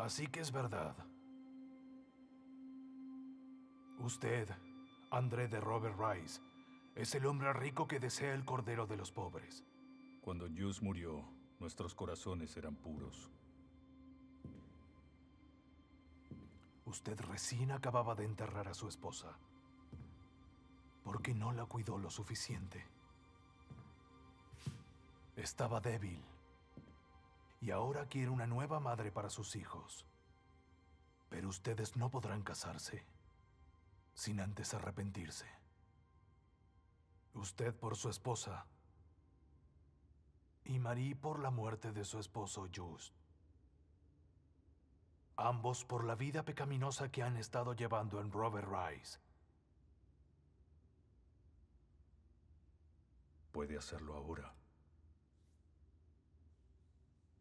Así que es verdad. Usted, André de Robert Rice, es el hombre rico que desea el cordero de los pobres. Cuando Jus murió, nuestros corazones eran puros. Usted recién acababa de enterrar a su esposa. ¿Por qué no la cuidó lo suficiente? Estaba débil. Y ahora quiere una nueva madre para sus hijos. Pero ustedes no podrán casarse sin antes arrepentirse. Usted por su esposa y Marie por la muerte de su esposo Just. Ambos por la vida pecaminosa que han estado llevando en Robert Rice. Puede hacerlo ahora.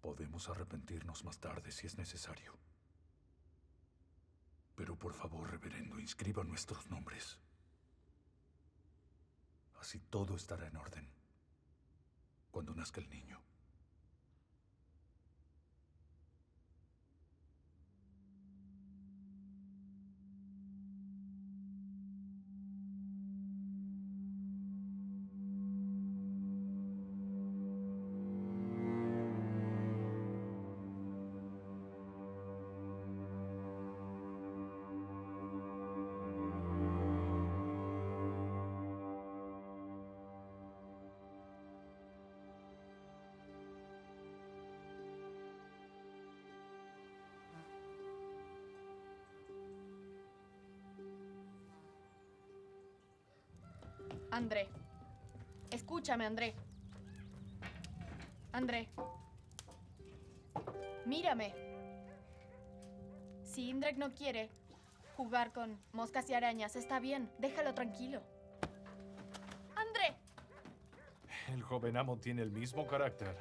Podemos arrepentirnos más tarde si es necesario. Pero por favor, reverendo, inscriba nuestros nombres. Así todo estará en orden cuando nazca el niño. André. Escúchame, André. André. Mírame. Si Indrek no quiere jugar con moscas y arañas, está bien. Déjalo tranquilo. ¡André! El joven amo tiene el mismo carácter.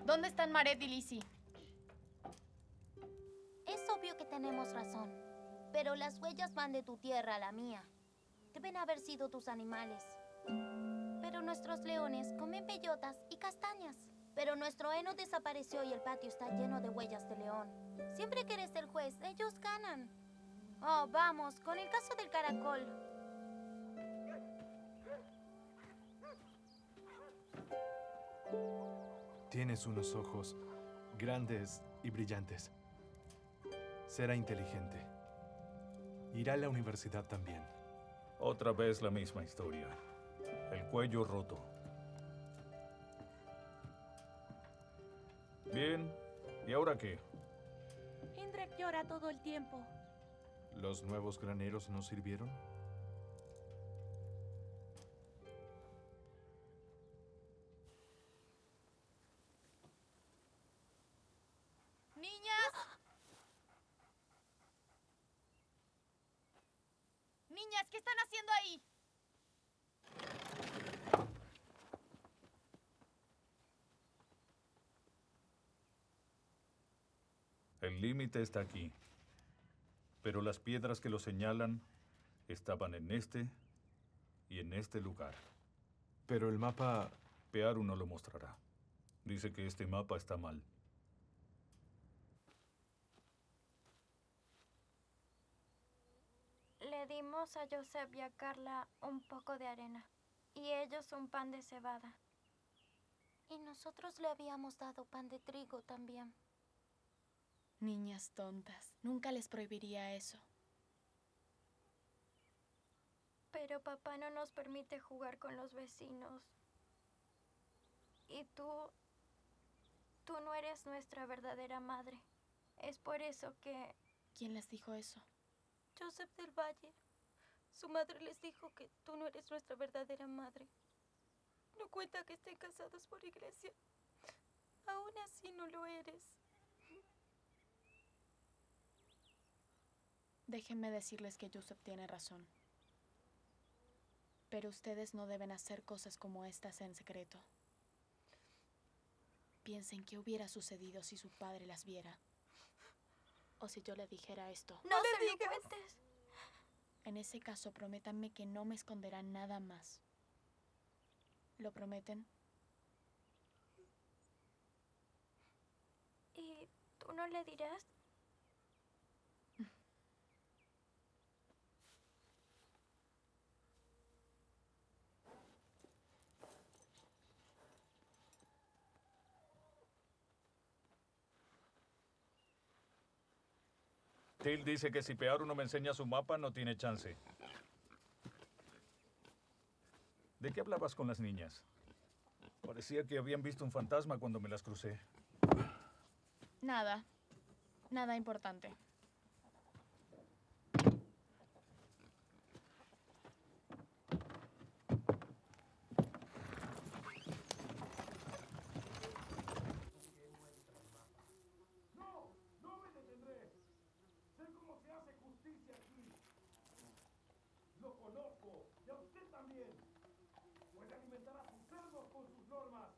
¿Dónde están Maret y Lizzie? Es obvio que tenemos razón, pero las huellas van de tu tierra a la mía. Deben haber sido tus animales. Pero nuestros leones comen bellotas y castañas. Pero nuestro heno desapareció y el patio está lleno de huellas de león. Siempre que eres el juez, ellos ganan. Oh, vamos, con el caso del caracol. Tienes unos ojos grandes y brillantes. Será inteligente. Irá a la universidad también. Otra vez la misma historia. El cuello roto. Bien, ¿y ahora qué? Indrek llora todo el tiempo. ¿Los nuevos graneros no sirvieron? ¡Niñas! Niñas, ¿qué están haciendo ahí? El límite está aquí. Pero las piedras que lo señalan estaban en este y en este lugar. Pero el mapa... Pearu no lo mostrará. Dice que este mapa está mal. Le dimos a Joseph y a Carla un poco de arena y ellos un pan de cebada. Y nosotros le habíamos dado pan de trigo también. Niñas tontas. Nunca les prohibiría eso. Pero papá no nos permite jugar con los vecinos. Y tú no eres nuestra verdadera madre. Es por eso que... ¿Quién les dijo eso? Joseph del Valle. Su madre les dijo que tú no eres nuestra verdadera madre. No cuenta que estén casados por iglesia. Aún así no lo eres. Déjenme decirles que Joseph tiene razón. Pero ustedes no deben hacer cosas como estas en secreto. Piensen qué hubiera sucedido si su padre las viera. O si yo le dijera esto. ¡No se lo cuentes! En ese caso, prométanme que no me esconderán nada más. ¿Lo prometen? ¿Y ¿Tú no le dirás? Till dice que si Pearu no me enseña su mapa, no tiene chance. ¿De qué hablabas con las niñas? Parecía que habían visto un fantasma cuando me las crucé. Nada. Nada importante. Lo conozco, y a usted también. Puede alimentar a sus cerdos con sus normas.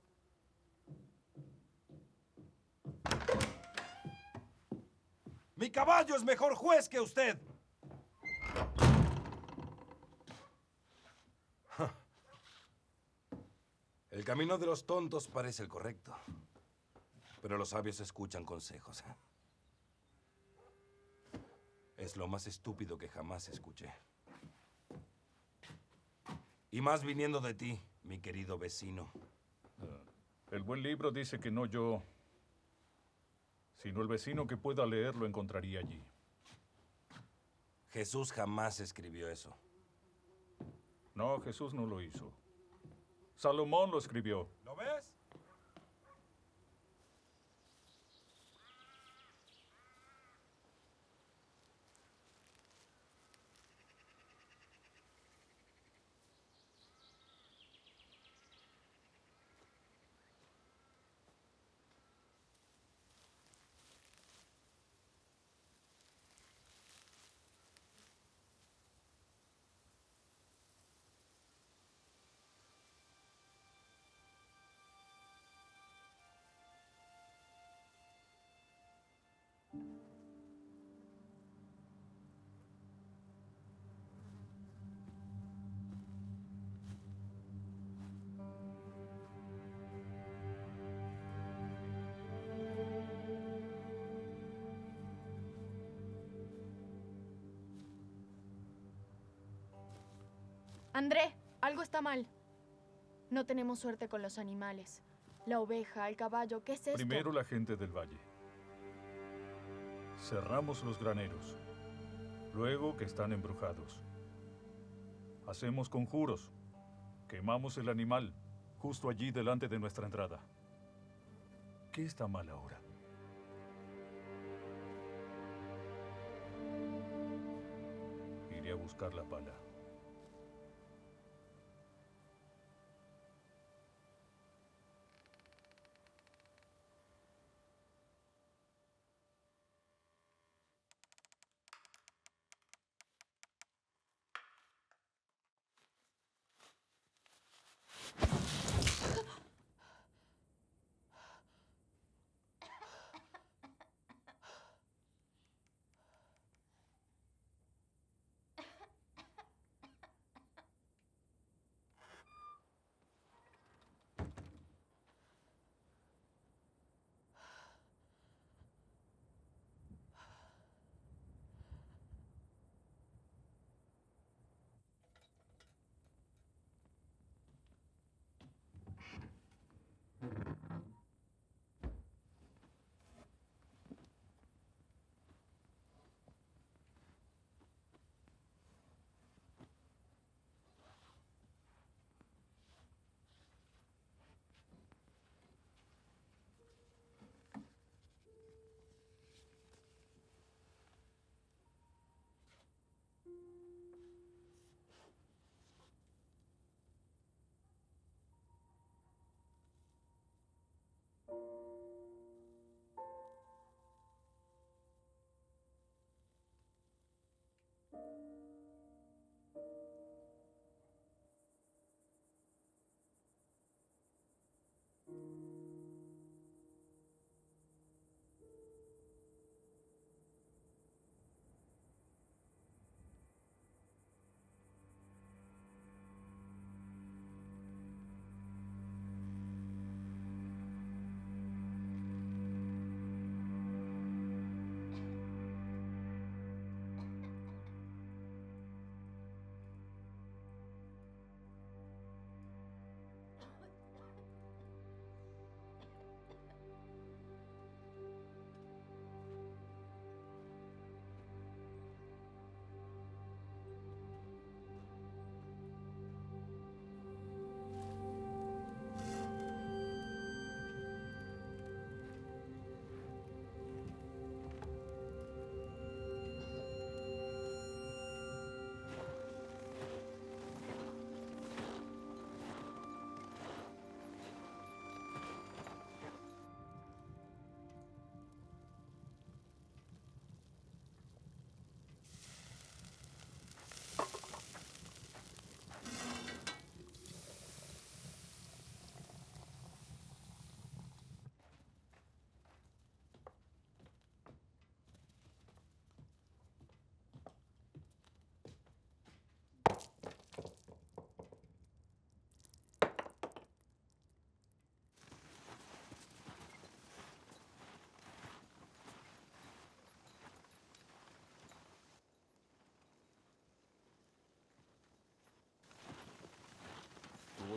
¡Mi caballo es mejor juez que usted! El camino de los tontos parece el correcto, pero los sabios escuchan consejos. Es lo más estúpido que jamás escuché. Y más viniendo de ti, mi querido vecino. El buen libro dice que no yo, sino el vecino que pueda leer lo encontraría allí. Jesús jamás escribió eso. No, Jesús no lo hizo. Salomón lo escribió. ¿Lo ves? André, algo está mal. No tenemos suerte con los animales. La oveja, el caballo, ¿qué es esto? Primero la gente del valle. Cerramos los graneros. Luego que están embrujados. Hacemos conjuros. Quemamos el animal justo allí delante de nuestra entrada. ¿Qué está mal ahora? Iré a buscar la pala.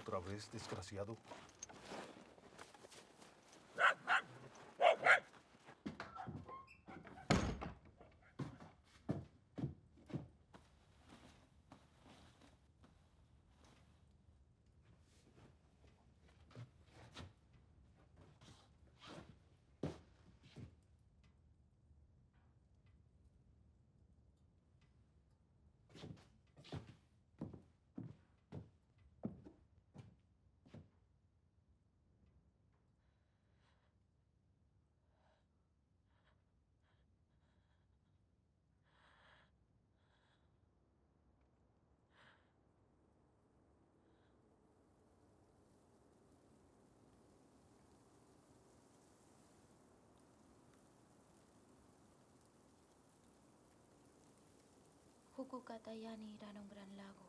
¿Otra vez, desgraciado? Jukukatayani irán a un gran lago.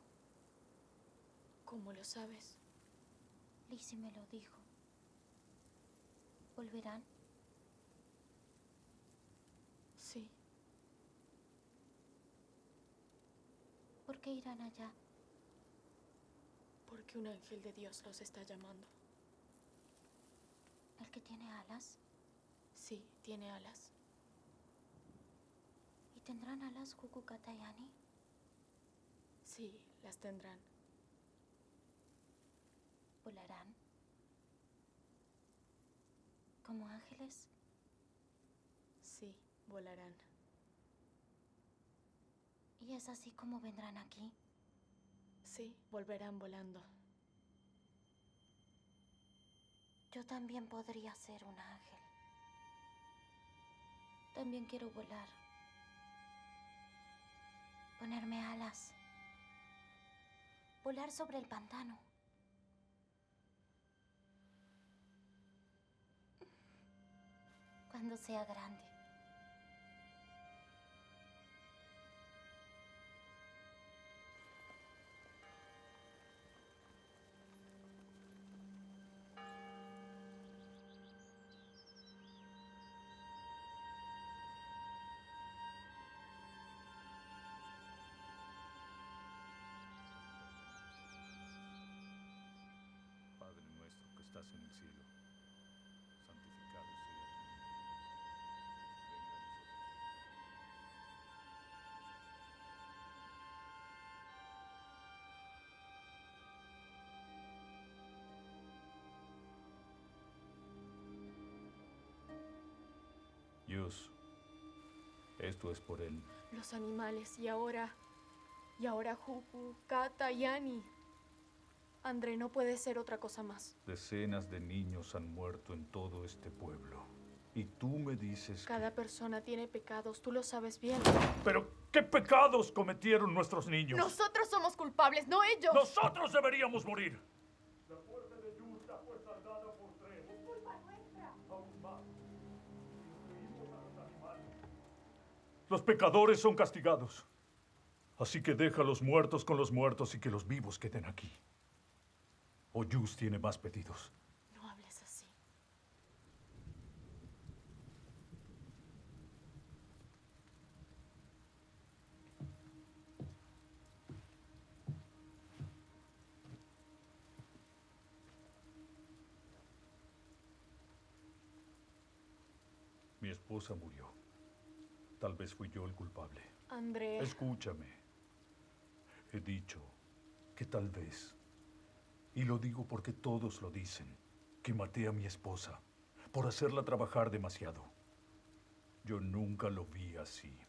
¿Cómo lo sabes? Lizzie me lo dijo. ¿Volverán? Sí. ¿Por qué irán allá? Porque un ángel de Dios los está llamando. ¿El que tiene alas? Sí, tiene alas. ¿Y tendrán alas Jukukatayani? Sí, las tendrán. ¿Volarán? ¿Como ángeles? Sí, volarán. ¿Y es así como vendrán aquí? Sí, volverán volando. Yo también podría ser un ángel. También quiero volar. Ponerme alas. Volar sobre el pantano. Cuando sea grande. Padre nuestro que estás en el cielo, santificado sea tu nombre. Venga a nosotros. Yus, esto es por él. Los animales, y ahora Jukukatayani. André, no puede ser otra cosa más. Decenas de niños han muerto en todo este pueblo. Y tú me dices Cada persona tiene pecados, tú lo sabes bien. Pero, ¿qué pecados cometieron nuestros niños? Nosotros somos culpables, no ellos. ¡Nosotros deberíamos morir! La fuerza de Yusta fue saldada por 3. Es culpa nuestra. Aún más. Incluimos a los animales. Los pecadores son castigados. Así que deja a los muertos con los muertos y que los vivos queden aquí. O Yus tiene más pedidos. No hables así. Mi esposa murió. Tal vez fui yo el culpable. André. Escúchame. He dicho que tal vez, y lo digo porque todos lo dicen, que maté a mi esposa por hacerla trabajar demasiado. Yo nunca lo vi así.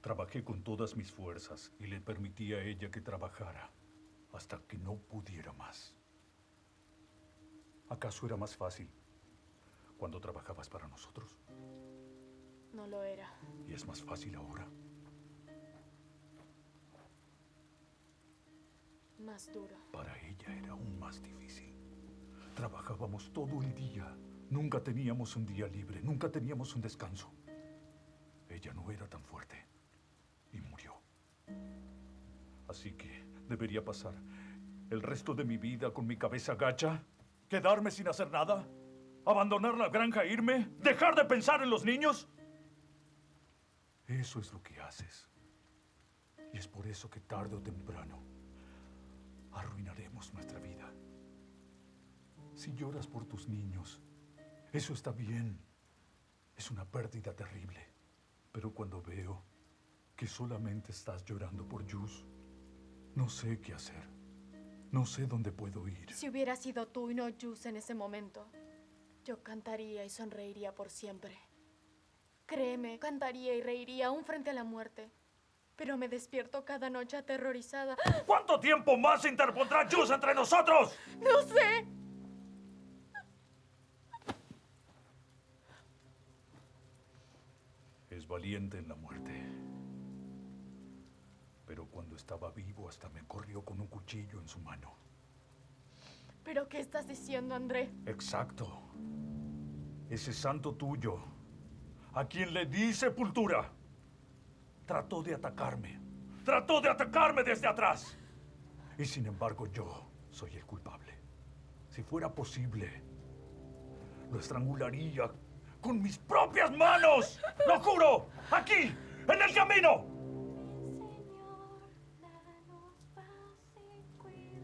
Trabajé con todas mis fuerzas y le permití a ella que trabajara hasta que no pudiera más. ¿Acaso era más fácil cuando trabajabas para nosotros? No lo era. ¿Y es más fácil ahora? Más duro. Para ella era aún más difícil. Trabajábamos todo el día. Nunca teníamos un día libre, nunca teníamos un descanso. Ella no era tan fuerte y murió. Así que debería pasar el resto de mi vida con mi cabeza gacha, quedarme sin hacer nada, abandonar la granja e irme, dejar de pensar en los niños. Eso es lo que haces. Y es por eso que tarde o temprano arruinaremos nuestra vida. Si lloras por tus niños, eso está bien. Es una pérdida terrible. Pero cuando veo que solamente estás llorando por Jus, no sé qué hacer. No sé dónde puedo ir. Si hubiera sido tú y no Jus en ese momento, yo cantaría y sonreiría por siempre. Créeme, cantaría y reiría aún frente a la muerte. Pero me despierto cada noche aterrorizada. ¿Cuánto tiempo más se interpondrá Jus entre nosotros? ¡No sé! Es valiente en la muerte. Pero cuando estaba vivo hasta me corrió con un cuchillo en su mano. ¿Pero qué estás diciendo, André? Exacto. Ese santo tuyo, a quien le di sepultura, trató de atacarme. Trató de atacarme desde atrás. Y sin embargo yo soy el culpable. Si fuera posible, lo estrangularía con mis propias manos. ¡Lo juro! ¡Aquí! ¡En el camino!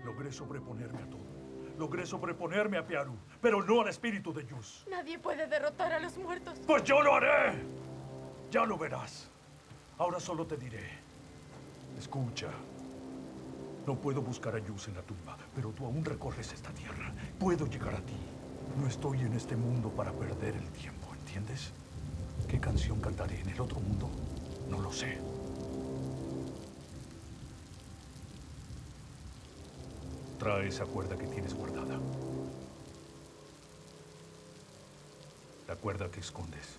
Logré sobreponerme a todo. Logré sobreponerme a Piaru, pero no al espíritu de Jus. Nadie puede derrotar a los muertos. ¡Pues yo lo haré! Ya lo verás. Ahora solo te diré. Escucha. No puedo buscar a Jus en la tumba, pero tú aún recorres esta tierra. Puedo llegar a ti. No estoy en este mundo para perder el tiempo, ¿entiendes? ¿Qué canción cantaré en el otro mundo? No lo sé. Trae esa cuerda que tienes guardada. La cuerda que escondes.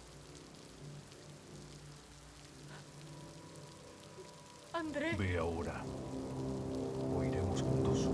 André. Ve ahora. O iremos juntos.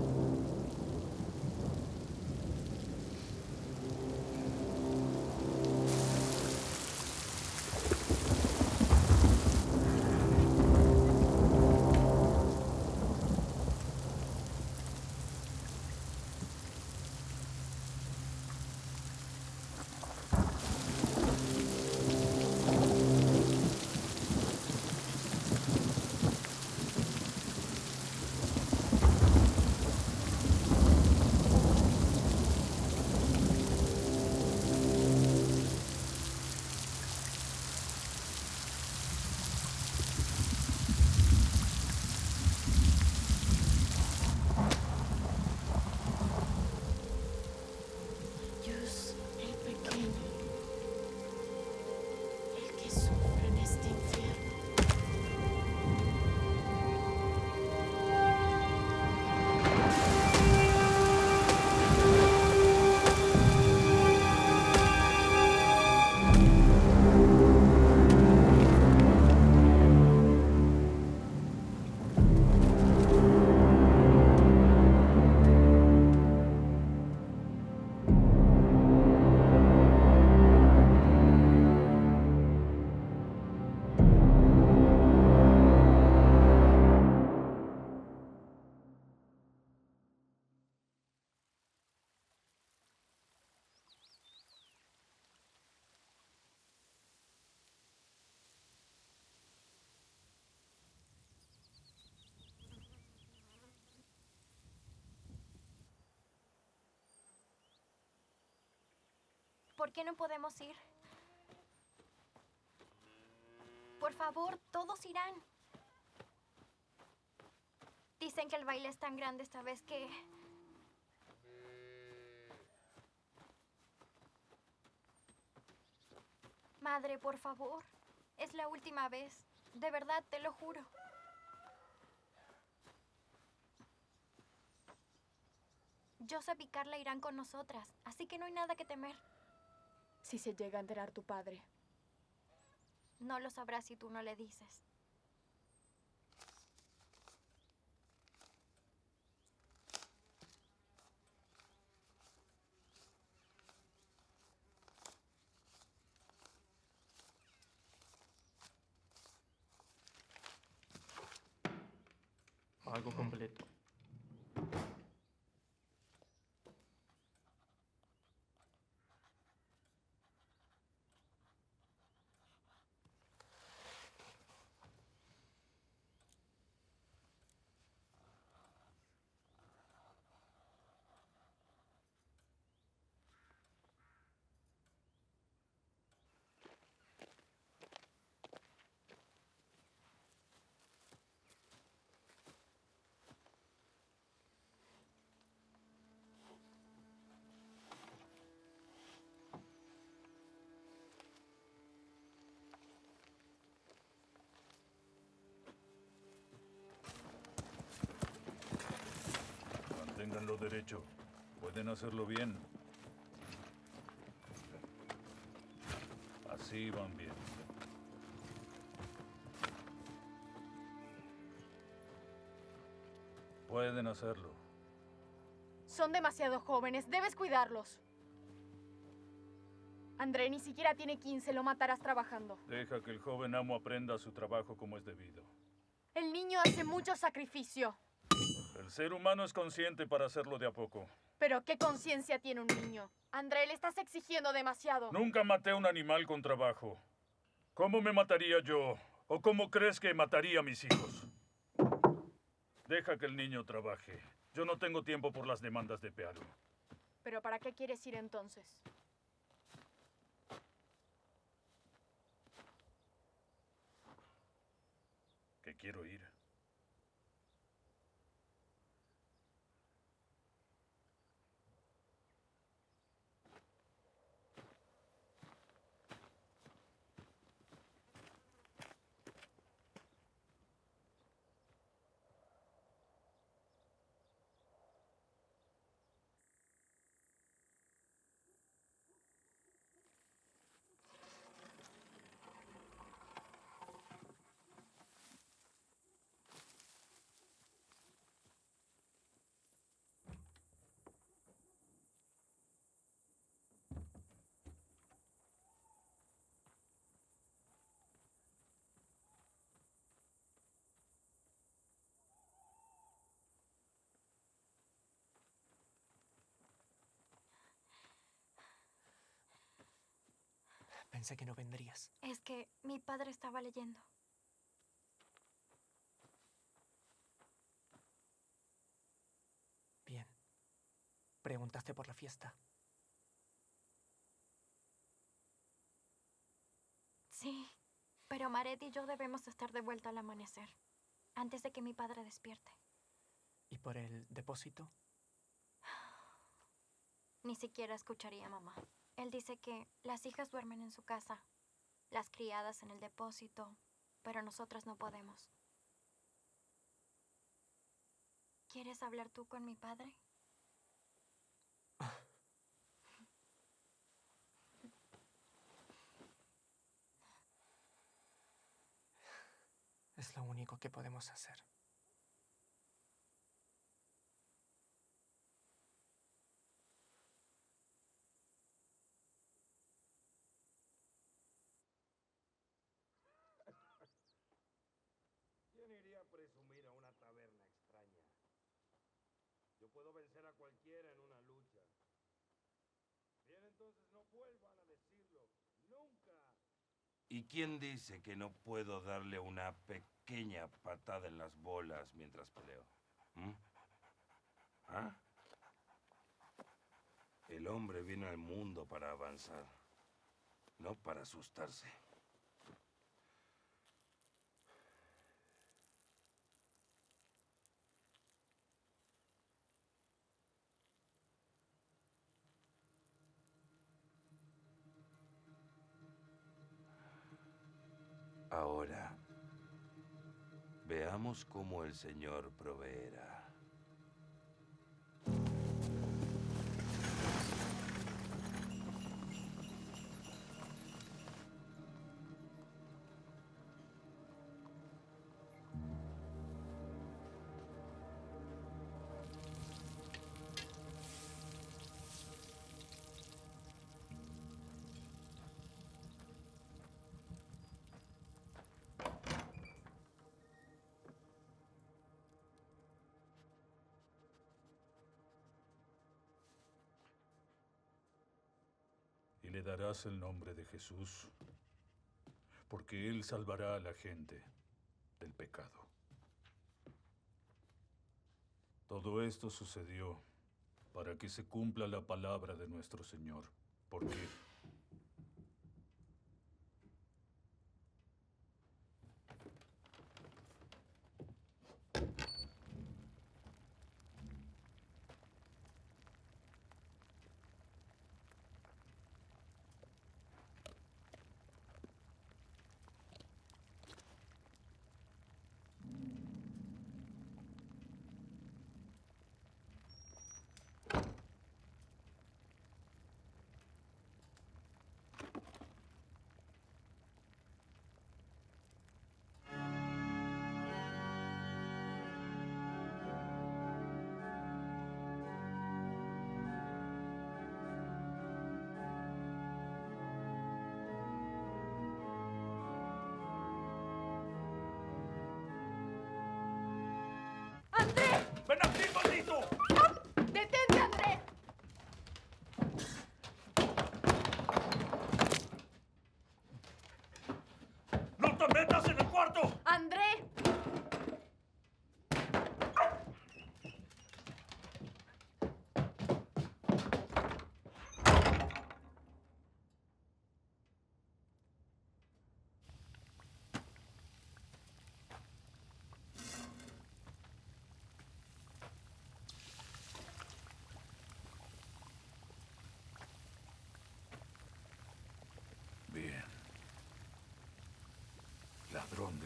Jus, el pequeño. El que sufre en este infierno. ¿Por qué no podemos ir? Por favor, todos irán. Dicen que el baile es tan grande esta vez que... Madre, por favor. Es la última vez. De verdad, te lo juro. Joseph y Carla irán con nosotras, así que no hay nada que temer. Si se llega a enterar tu padre. No lo sabrá si tú no le dices. Algo completo. derecho. Pueden hacerlo bien. Así van bien. Pueden hacerlo. Son demasiado jóvenes, debes cuidarlos. André ni siquiera tiene 15, lo matarás trabajando. Deja que el joven amo aprenda su trabajo como es debido. El niño hace mucho sacrificio. El ser humano es consciente para hacerlo de a poco. Pero ¿qué conciencia tiene un niño? André, le estás exigiendo demasiado. Nunca maté a un animal con trabajo. ¿Cómo me mataría yo? ¿O cómo crees que mataría a mis hijos? Deja que el niño trabaje. Yo no tengo tiempo por las demandas de Pearu. ¿Pero para qué quieres ir entonces? Que quiero ir. Pensé que no vendrías. Es que mi padre estaba leyendo. Bien. ¿Preguntaste por la fiesta? Sí, pero Maret y yo debemos estar de vuelta al amanecer, antes de que mi padre despierte. ¿Y por el depósito? Ni siquiera escucharía a mamá. Él dice que las hijas duermen en su casa, las criadas en el depósito, pero nosotras no podemos. ¿Quieres hablar tú con mi padre? Es lo único que podemos hacer. ¿Quién iría a presumir a una taberna extraña? Yo puedo vencer a cualquiera en una lucha. Bien, entonces no vuelvan a decirlo. ¡Nunca! ¿Y quién dice que no puedo darle una pequeña patada en las bolas mientras peleo? ¿Mm? ¿Ah? El hombre viene al mundo para avanzar, no para asustarse. Ahora, veamos cómo el Señor proveerá. Y le darás el nombre de Jesús, porque Él salvará a la gente del pecado. Todo esto sucedió para que se cumpla la palabra de nuestro Señor, porque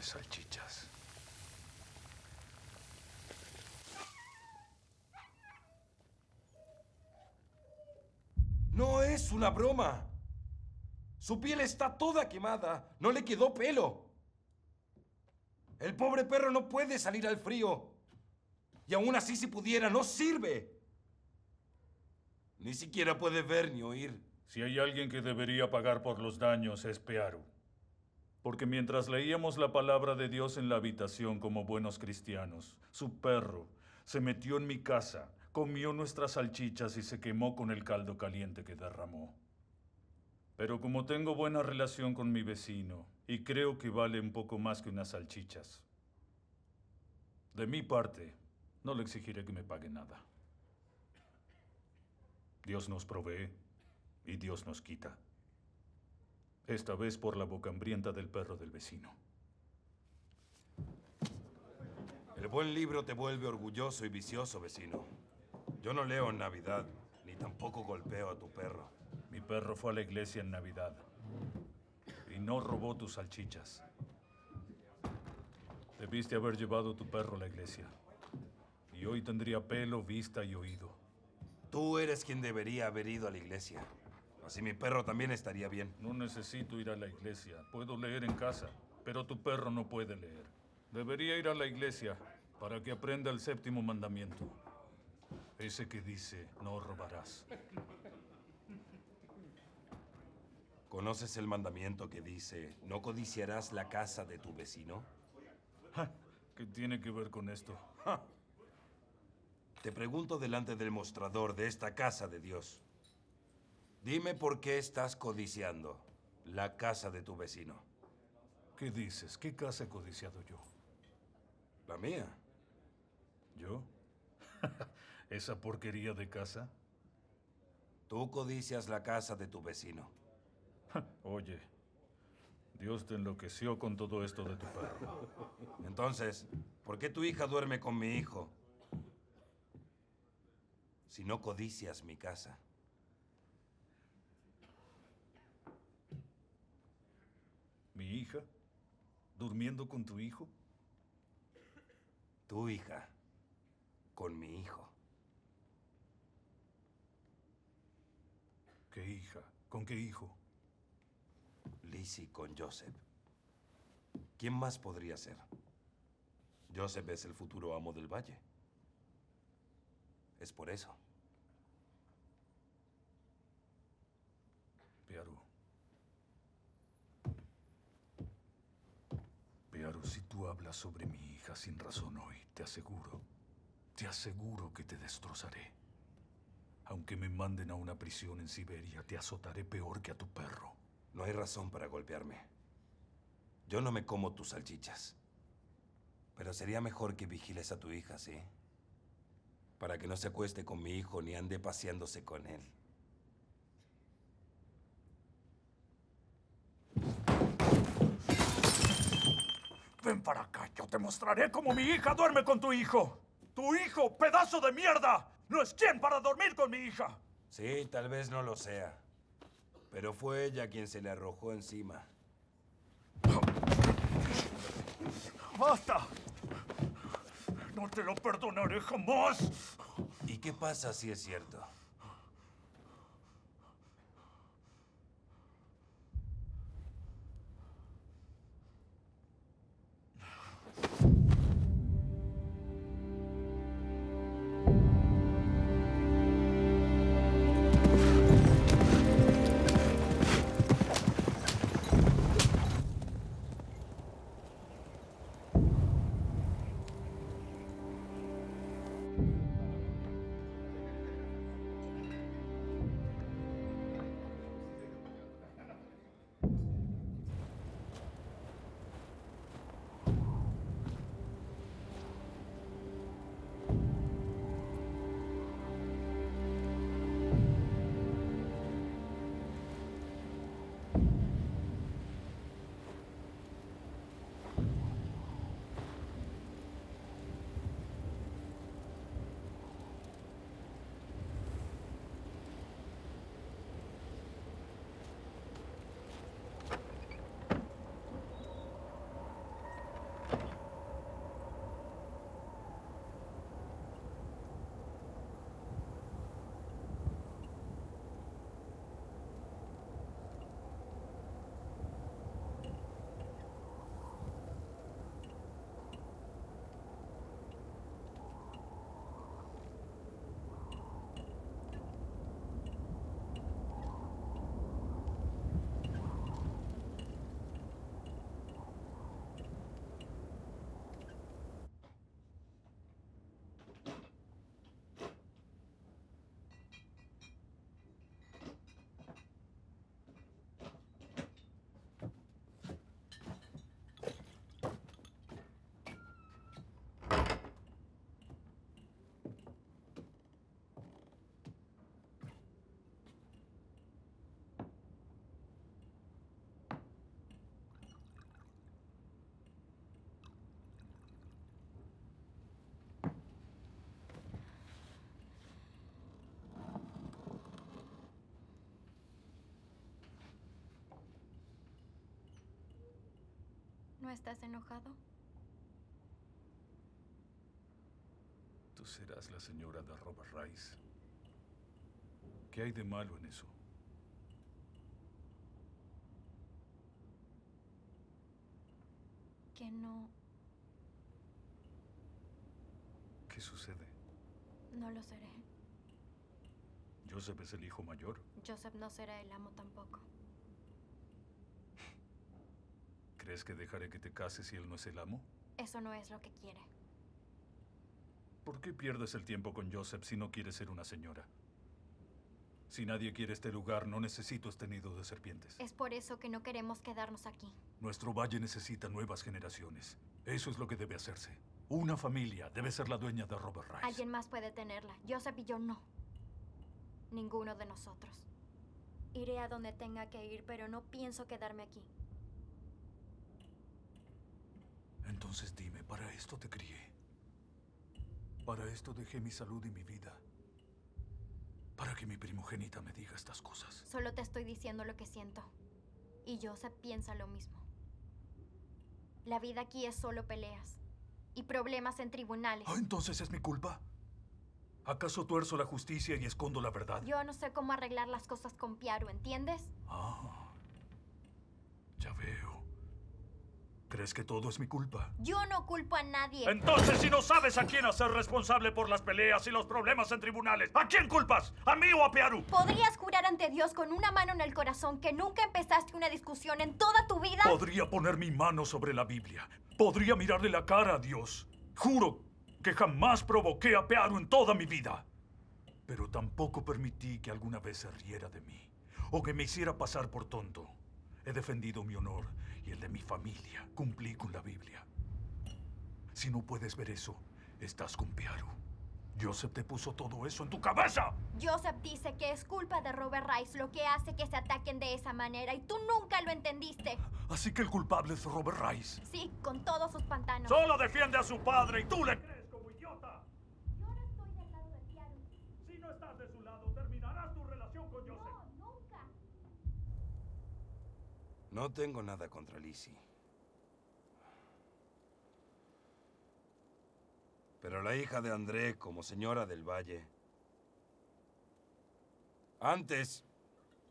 de salchichas. No es una broma. Su piel está toda quemada. No le quedó pelo. El pobre perro no puede salir al frío. Y aún así, si pudiera, no sirve. Ni siquiera puede ver ni oír. Si hay alguien que debería pagar por los daños es Pearu. Porque mientras leíamos la palabra de Dios en la habitación como buenos cristianos, su perro se metió en mi casa, comió nuestras salchichas y se quemó con el caldo caliente que derramó. Pero como tengo buena relación con mi vecino y creo que vale un poco más que unas salchichas, de mi parte, no le exigiré que me pague nada. Dios nos provee y Dios nos quita. Esta vez por la boca hambrienta del perro del vecino. El buen libro te vuelve orgulloso y vicioso, vecino. Yo no leo en Navidad, ni tampoco golpeo a tu perro. Mi perro fue a la iglesia en Navidad y no robó tus salchichas. Debiste haber llevado tu perro a la iglesia. Y hoy tendría pelo, vista y oído. Tú eres quien debería haber ido a la iglesia. Así mi perro también estaría bien. No necesito ir a la iglesia. Puedo leer en casa, pero tu perro no puede leer. Debería ir a la iglesia para que aprenda el 7º mandamiento. Ese que dice, no robarás. ¿Conoces el mandamiento que dice, no codiciarás la casa de tu vecino? ¿Qué tiene que ver con esto? Te pregunto delante del mostrador de esta casa de Dios. Dime por qué estás codiciando la casa de tu vecino. ¿Qué dices? ¿Qué casa he codiciado yo? La mía. ¿Yo? ¿Esa porquería de casa? Tú codicias la casa de tu vecino. Oye, Dios te enloqueció con todo esto de tu perro. Entonces, ¿por qué tu hija duerme con mi hijo? Si no codicias mi casa. ¿Mi hija? ¿Durmiendo con tu hijo? Tu hija con mi hijo. ¿Qué hija? ¿Con qué hijo? Lizzie con Joseph. ¿Quién más podría ser? Joseph es el futuro amo del valle. Es por eso. Pearu. Pearu, si tú hablas sobre mi hija sin razón hoy, te aseguro que te destrozaré. Aunque me manden a una prisión en Siberia, te azotaré peor que a tu perro. No hay razón para golpearme. Yo no me como tus salchichas. Pero sería mejor que vigiles a tu hija, ¿sí? Para que no se acueste con mi hijo ni ande paseándose con él. Ven para acá, yo te mostraré cómo mi hija duerme con tu hijo. ¡Tu hijo, pedazo de mierda! ¡No es quien para dormir con mi hija! Sí, tal vez no lo sea. Pero fue ella quien se le arrojó encima. ¡Basta! ¡No te lo perdonaré jamás! ¿Y qué pasa si es cierto? ¿No estás enojado? Tú serás la señora de Robert Rice. ¿Qué hay de malo en eso? Que no, ¿Qué sucede? no lo seré. Joseph es el hijo mayor. Joseph no será el amo tampoco. ¿Crees que dejaré que te cases si él no es el amo? Eso no es lo que quiere. ¿Por qué pierdes el tiempo con Joseph si no quieres ser una señora? Si nadie quiere este lugar, no necesito este nido de serpientes. Es por eso que no queremos quedarnos aquí. Nuestro valle necesita nuevas generaciones. Eso es lo que debe hacerse. Una familia debe ser la dueña de Robert Rice. Alguien más puede tenerla. Joseph y yo no. Ninguno de nosotros. Iré a donde tenga que ir, pero no pienso quedarme aquí. Entonces dime, para esto te crié. Para esto dejé mi salud y mi vida. Para que mi primogénita me diga estas cosas. Solo te estoy diciendo lo que siento. Y Joseph piensa lo mismo. La vida aquí es solo peleas. Y problemas en tribunales. Ah, ¿entonces es mi culpa? ¿Acaso tuerzo la justicia y escondo la verdad? Yo no sé cómo arreglar las cosas con Piaru, ¿entiendes? Ah, ya veo. ¿Crees que todo es mi culpa? Yo no culpo a nadie. Entonces, si no sabes a quién hacer responsable por las peleas y los problemas en tribunales, ¿a quién culpas? ¿A mí o a Piaru? ¿Podrías jurar ante Dios con una mano en el corazón que nunca empezaste una discusión en toda tu vida? Podría poner mi mano sobre la Biblia. Podría mirarle la cara a Dios. Juro que jamás provoqué a Piaru en toda mi vida. Pero tampoco permití que alguna vez se riera de mí o que me hiciera pasar por tonto. He defendido mi honor y el de mi familia. Cumplí con la Biblia. Si no puedes ver eso, estás con Piaru. Joseph te puso todo eso en tu cabeza. Joseph dice que es culpa de Robert Rice lo que hace que se ataquen de esa manera y tú nunca lo entendiste. Así que el culpable es Robert Rice. Sí, con todos sus pantanos. Solo defiende a su padre y tú le crees como idiota. Yo no estoy del lado de Piaru. Si no estás de su lado, terminarás tu relación con Joseph. No, nunca. No tengo nada contra Lizzie. Pero la hija de André, como señora del Valle, antes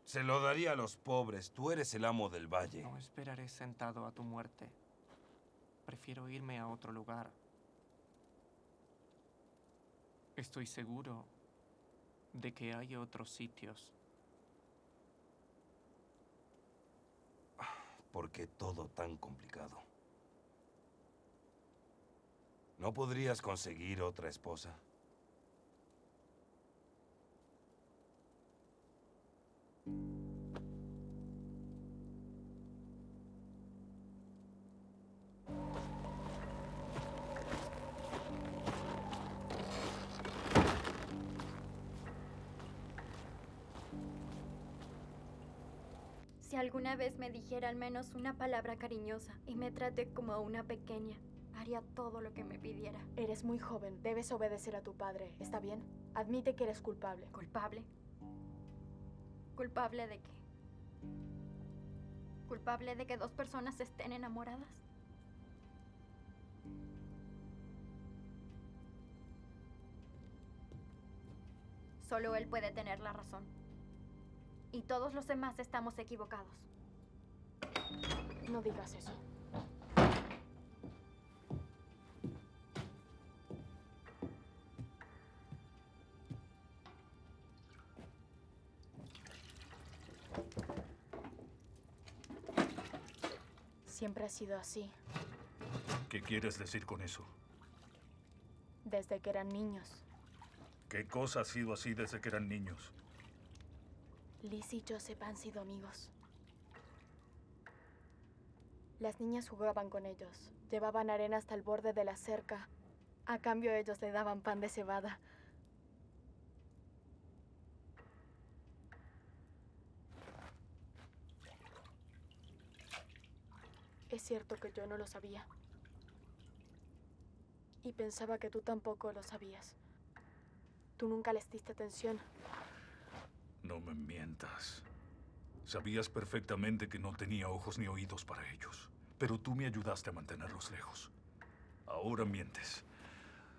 se lo daría a los pobres. Tú eres el amo del Valle. No esperaré sentado a tu muerte. Prefiero irme a otro lugar. Estoy seguro de que hay otros sitios. ¿Por qué todo tan complicado? ¿No podrías conseguir otra esposa? Si alguna vez me dijera al menos una palabra cariñosa y me trate como a una pequeña, haría todo lo que me pidiera. Eres muy joven, debes obedecer a tu padre, ¿está bien? Admite que eres culpable. ¿Culpable? ¿Culpable de qué? ¿Culpable de que dos personas estén enamoradas? Solo él puede tener la razón. Y todos los demás estamos equivocados. No digas eso. Siempre ha sido así, ¿Qué quieres decir con eso? desde que eran niños. ¿Qué cosa ha sido así desde que eran niños? Liz y Joseph han sido amigos. Las niñas jugaban con ellos, llevaban arena hasta el borde de la cerca. A cambio ellos le daban pan de cebada. Es cierto que yo no lo sabía. Y pensaba que tú tampoco lo sabías. Tú nunca les diste atención. No me mientas. Sabías perfectamente que no tenía ojos ni oídos para ellos. pero tú me ayudaste a mantenerlos lejos. Ahora mientes.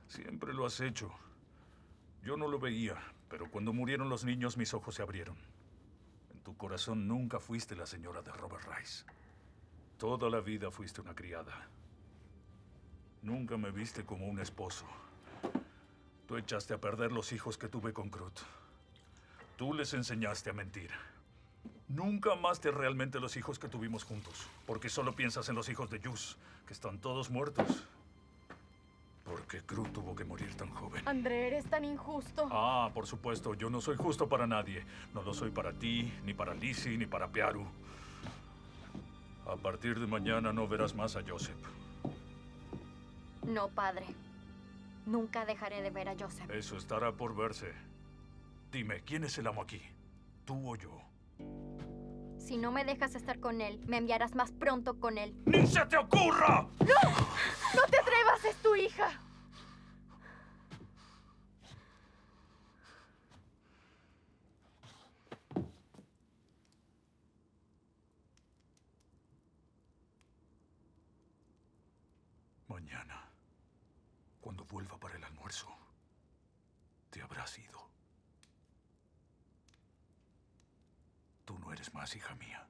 Siempre lo has hecho. Yo no lo veía, pero cuando murieron los niños mis ojos se abrieron. En tu corazón nunca fuiste la señora de Robert Rice. Toda la vida fuiste una criada. Nunca me viste como un esposo. Tú echaste a perder los hijos que tuve con Krut. Tú les enseñaste a mentir. Nunca amaste realmente los hijos que tuvimos juntos, porque solo piensas en los hijos de Yus, que están todos muertos. Porque Krut tuvo que morir tan joven. André, eres tan injusto. Ah, por supuesto, yo no soy justo para nadie. No lo soy para ti, ni para Lizzie, ni para Piaru. A partir de mañana no verás más a Joseph. No, padre. Nunca dejaré de ver a Joseph. Eso estará por verse. Dime, ¿quién es el amo aquí? ¿Tú o yo? Si no me dejas estar con él, me enviarás más pronto con él. ¡Ni se te ocurra! ¡No! ¡No te atrevas! ¡Es tu hija! Mañana, cuando vuelva para el almuerzo, te habrás ido. Tú no eres más hija mía.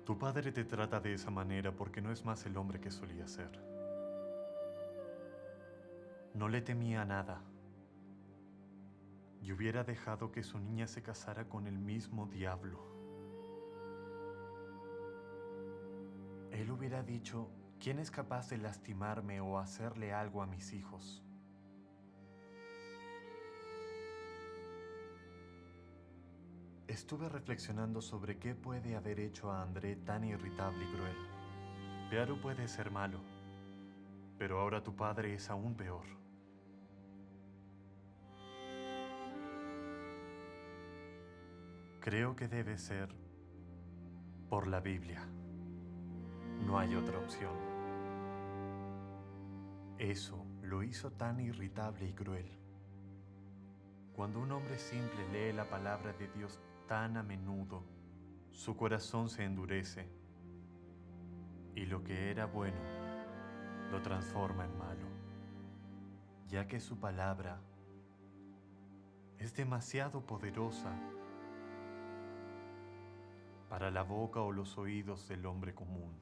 Tu padre te trata de esa manera porque no es más el hombre que solía ser. No le temía a nada. Y hubiera dejado que su niña se casara con el mismo diablo. Él hubiera dicho, ¿quién es capaz de lastimarme o hacerle algo a mis hijos? Estuve reflexionando sobre qué puede haber hecho a André tan irritable y cruel. Piaru puede ser malo, pero ahora tu padre es aún peor. Creo que debe ser por la Biblia. No hay otra opción. Eso lo hizo tan irritable y cruel. Cuando un hombre simple lee la palabra de Dios tan a menudo, su corazón se endurece y lo que era bueno lo transforma en malo, ya que su palabra es demasiado poderosa para la boca o los oídos del hombre común.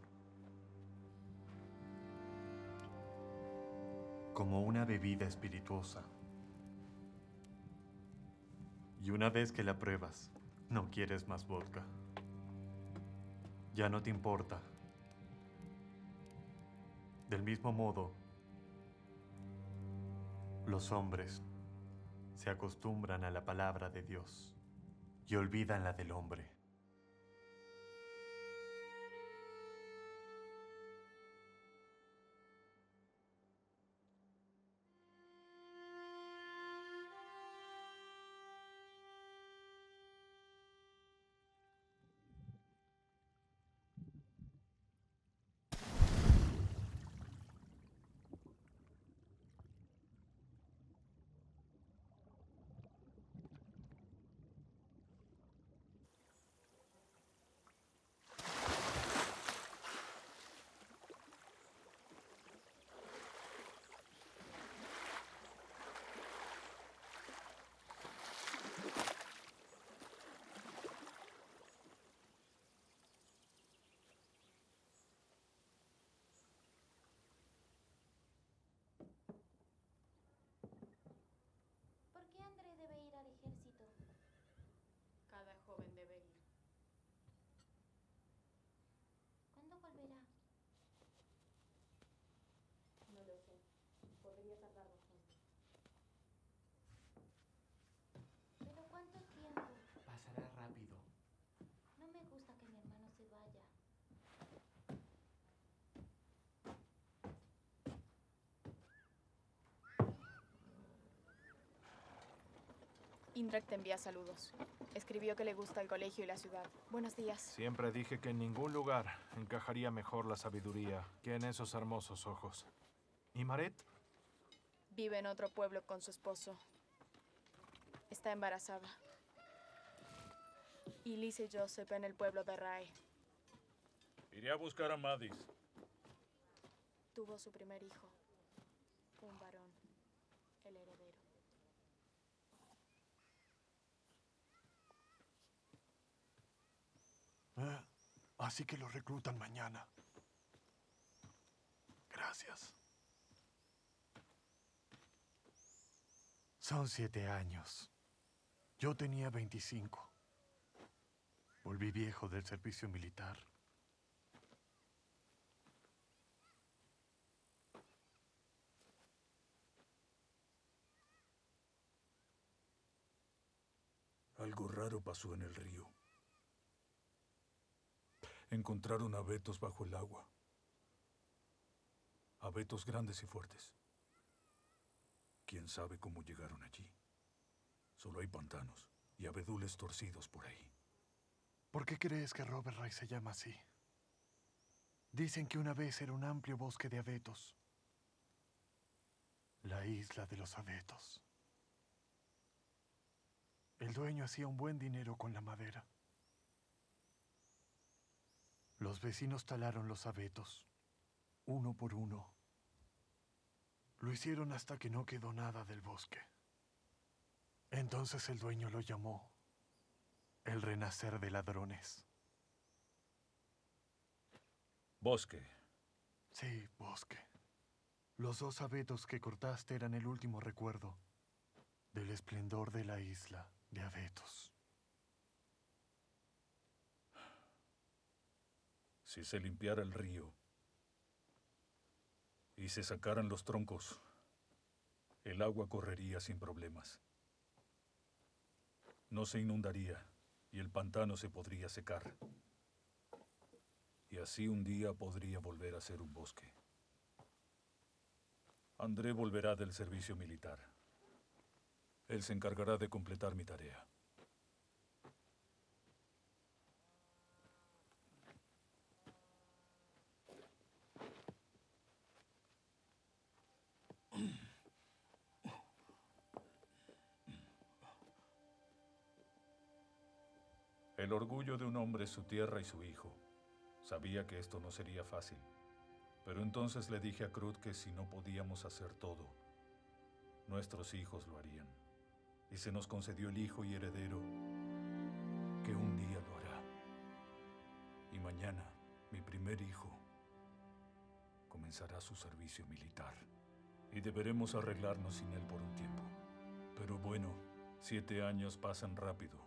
Como una bebida espirituosa. Y una vez que la pruebas, no quieres más vodka. Ya no te importa. Del mismo modo, los hombres se acostumbran a la palabra de Dios y olvidan la del hombre. Indrak te envía saludos. Escribió que le gusta el colegio y la ciudad. Buenos días. Siempre dije que en ningún lugar encajaría mejor la sabiduría que en esos hermosos ojos. ¿Y Maret? Vive en otro pueblo con su esposo. Está embarazada. Y Liz y Joseph en el pueblo de Rae. Iré a buscar a Madis. Tuvo su primer hijo. Un varón. El heredero. Así que lo reclutan mañana. Gracias. Son 7 años. Yo tenía 25. Volví viejo del servicio militar. Algo raro pasó en el río. Encontraron abetos bajo el agua. Abetos grandes y fuertes. ¿Quién sabe cómo llegaron allí? Solo hay pantanos y abedules torcidos por ahí. ¿Por qué crees que Robert Ray se llama así? Dicen que una vez era un amplio bosque de abetos. La isla de los abetos. El dueño hacía un buen dinero con la madera. Los vecinos talaron los abetos, uno por uno. Lo hicieron hasta que no quedó nada del bosque. Entonces el dueño lo llamó el renacer de ladrones. Bosque. Sí, bosque. Los 2 abetos que cortaste eran el último recuerdo del esplendor de la isla de abetos. Si se limpiara el río y se sacaran los troncos, el agua correría sin problemas. No se inundaría y el pantano se podría secar. Y así un día podría volver a ser un bosque. André volverá del servicio militar. Él se encargará de completar mi tarea. El orgullo de un hombre es su tierra y su hijo. Sabía que esto no sería fácil, pero entonces le dije a Krut que si no podíamos hacer todo, nuestros hijos lo harían. Y se nos concedió el hijo y heredero que un día lo hará. Y mañana, mi primer hijo comenzará su servicio militar. Y deberemos arreglarnos sin él por un tiempo. Pero bueno, 7 años pasan rápido.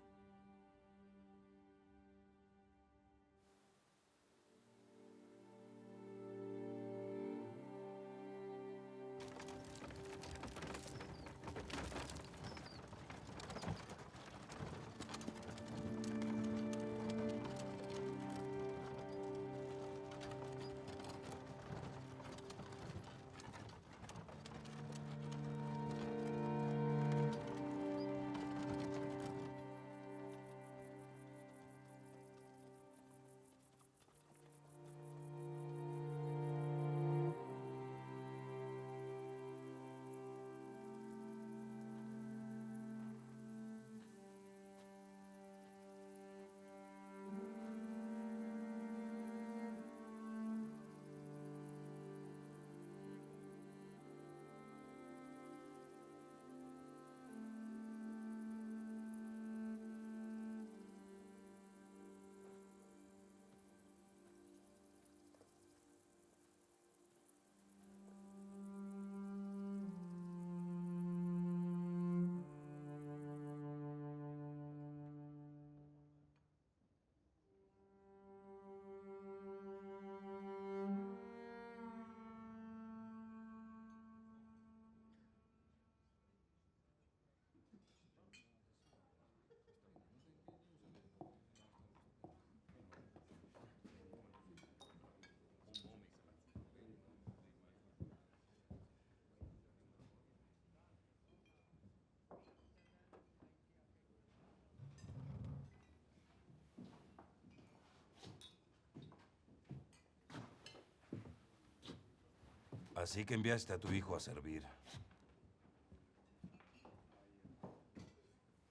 Así que enviaste a tu hijo a servir.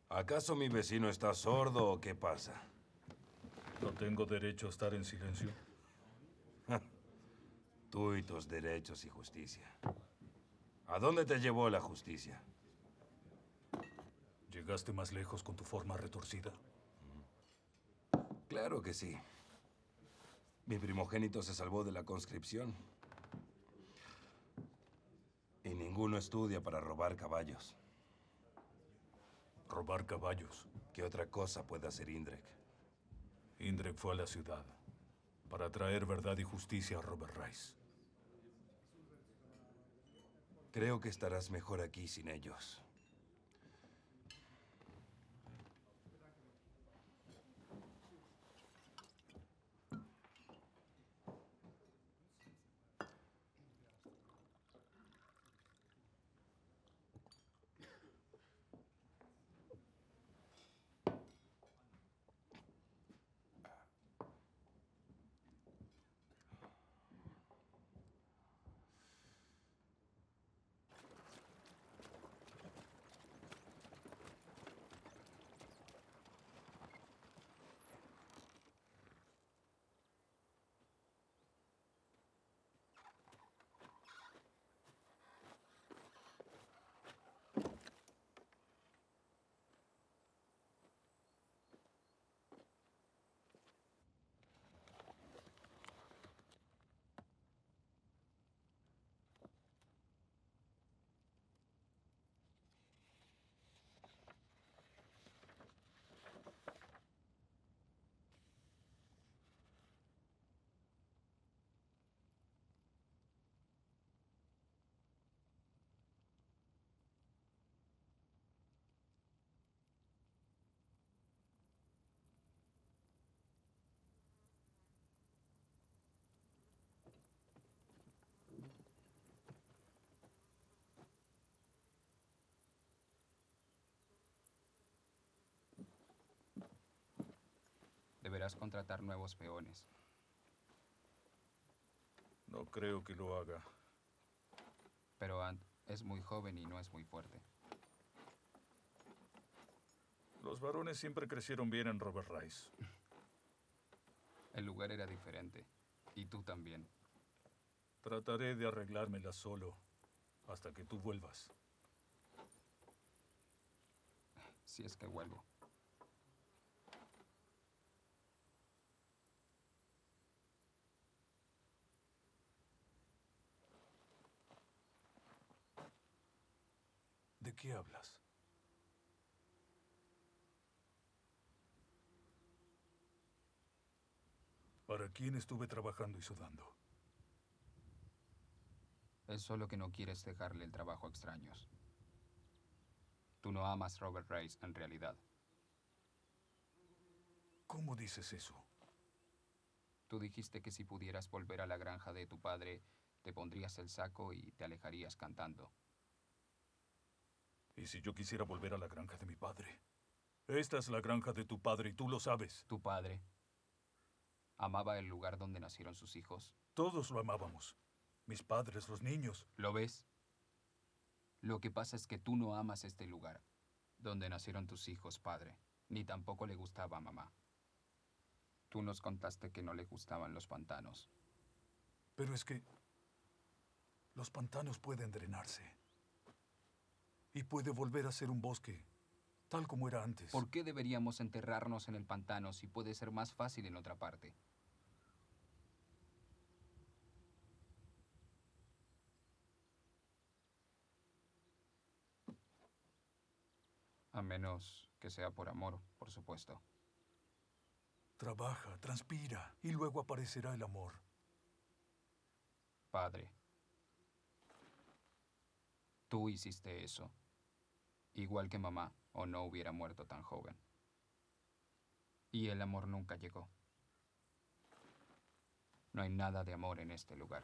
¿Acaso mi vecino está sordo o qué pasa? ¿No tengo derecho a estar en silencio? Tú y tus derechos y justicia. ¿A dónde te llevó la justicia? ¿Llegaste más lejos con tu forma retorcida? Claro que sí. Mi primogénito se salvó de la conscripción. Y ninguno estudia para robar caballos. ¿Robar caballos? ¿Qué otra cosa puede hacer Indrek? Indrek fue a la ciudad para traer verdad y justicia a Robert Rice. Creo que estarás mejor aquí sin ellos. Deberás contratar nuevos peones. No creo que lo haga. Pero Ant es muy joven y no es muy fuerte. Los varones siempre crecieron bien en Robert Rice. El lugar era diferente. Y tú también. Trataré de arreglármela solo hasta que tú vuelvas. Si es que vuelvo. ¿De qué hablas? ¿Para quién estuve trabajando y sudando? Es solo que no quieres dejarle el trabajo a extraños. Tú no amas Robert Rice en realidad. ¿Cómo dices eso? Tú dijiste que si pudieras volver a la granja de tu padre, te pondrías el saco y te alejarías cantando. ¿Y si yo quisiera volver a la granja de mi padre? Esta es la granja de tu padre y tú lo sabes. ¿Tu padre amaba el lugar donde nacieron sus hijos? Todos lo amábamos. Mis padres, los niños. ¿Lo ves? Lo que pasa es que tú no amas este lugar, donde nacieron tus hijos, padre. Ni tampoco le gustaba a mamá. Tú nos contaste que no le gustaban los pantanos. Pero es que los pantanos pueden drenarse. Y puede volver a ser un bosque, tal como era antes. ¿Por qué deberíamos enterrarnos en el pantano si puede ser más fácil en otra parte? A menos que sea por amor, por supuesto. Trabaja, transpira, y luego aparecerá el amor. Padre, tú hiciste eso. Igual que mamá, o no hubiera muerto tan joven. Y el amor nunca llegó. No hay nada de amor en este lugar.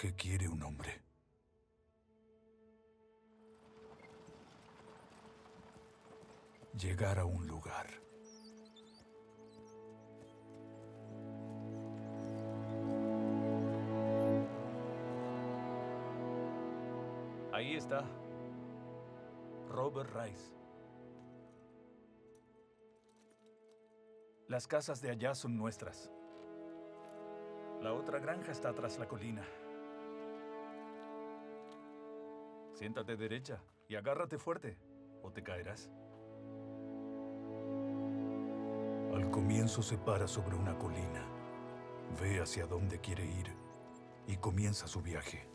¿Qué quiere un hombre? Llegar a un lugar. Ahí está. Robert Rice. Las casas de allá son nuestras. La otra granja está tras la colina. Siéntate derecha y agárrate fuerte, o te caerás. Al comienzo se para sobre una colina, ve hacia dónde quiere ir y comienza su viaje.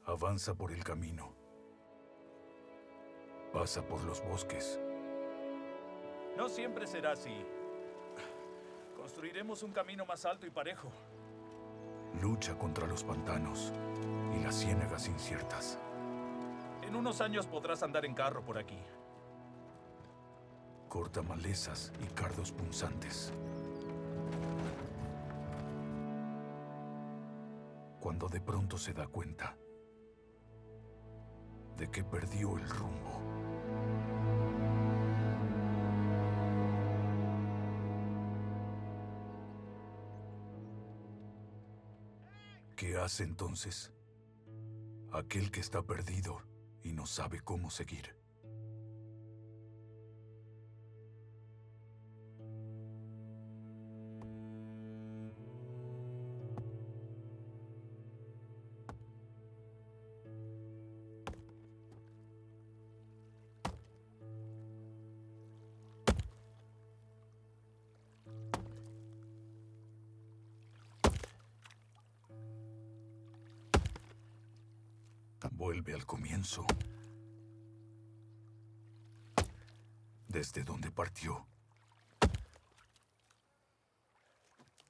Avanza por el camino. Pasa por los bosques. No siempre será así. Construiremos un camino más alto y parejo. Lucha contra los pantanos y las ciénagas inciertas. En unos años podrás andar en carro por aquí. Corta malezas y cardos punzantes. Cuando de pronto se da cuenta de que perdió el rumbo. ¿Qué hace entonces aquel que está perdido y no sabe cómo seguir? Vuelve al comienzo, desde donde partió,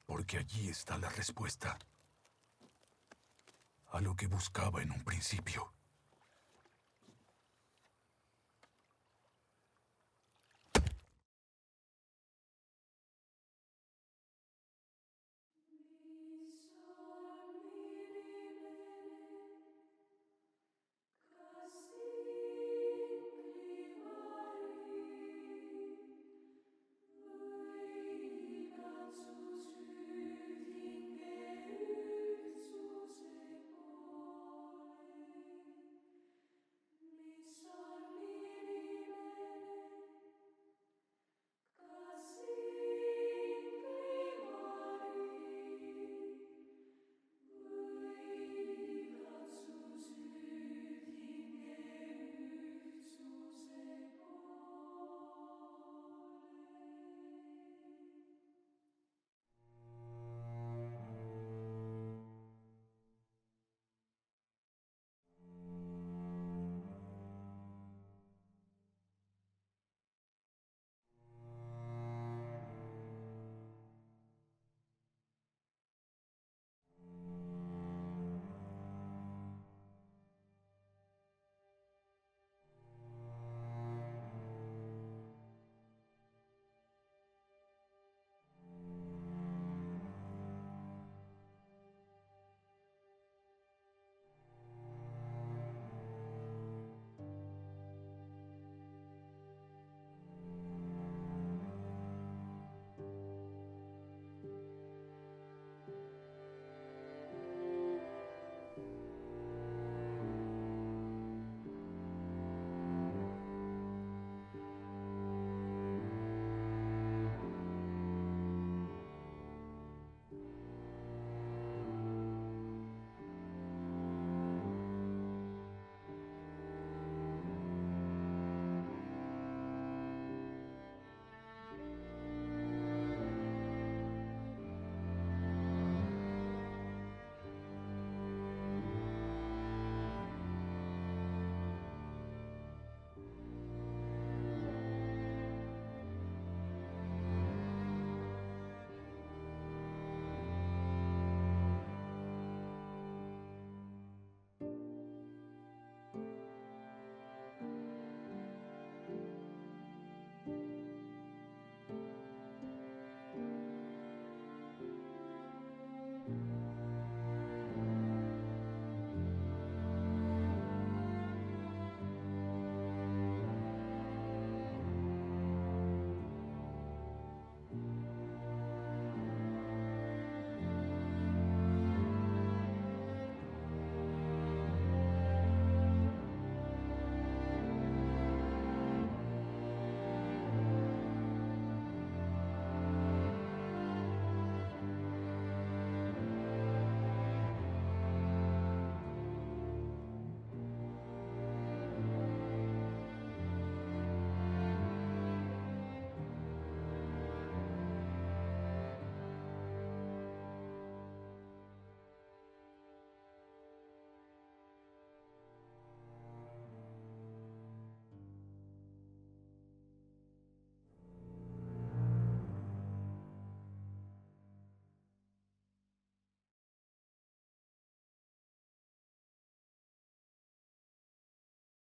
porque allí está la respuesta a lo que buscaba en un principio.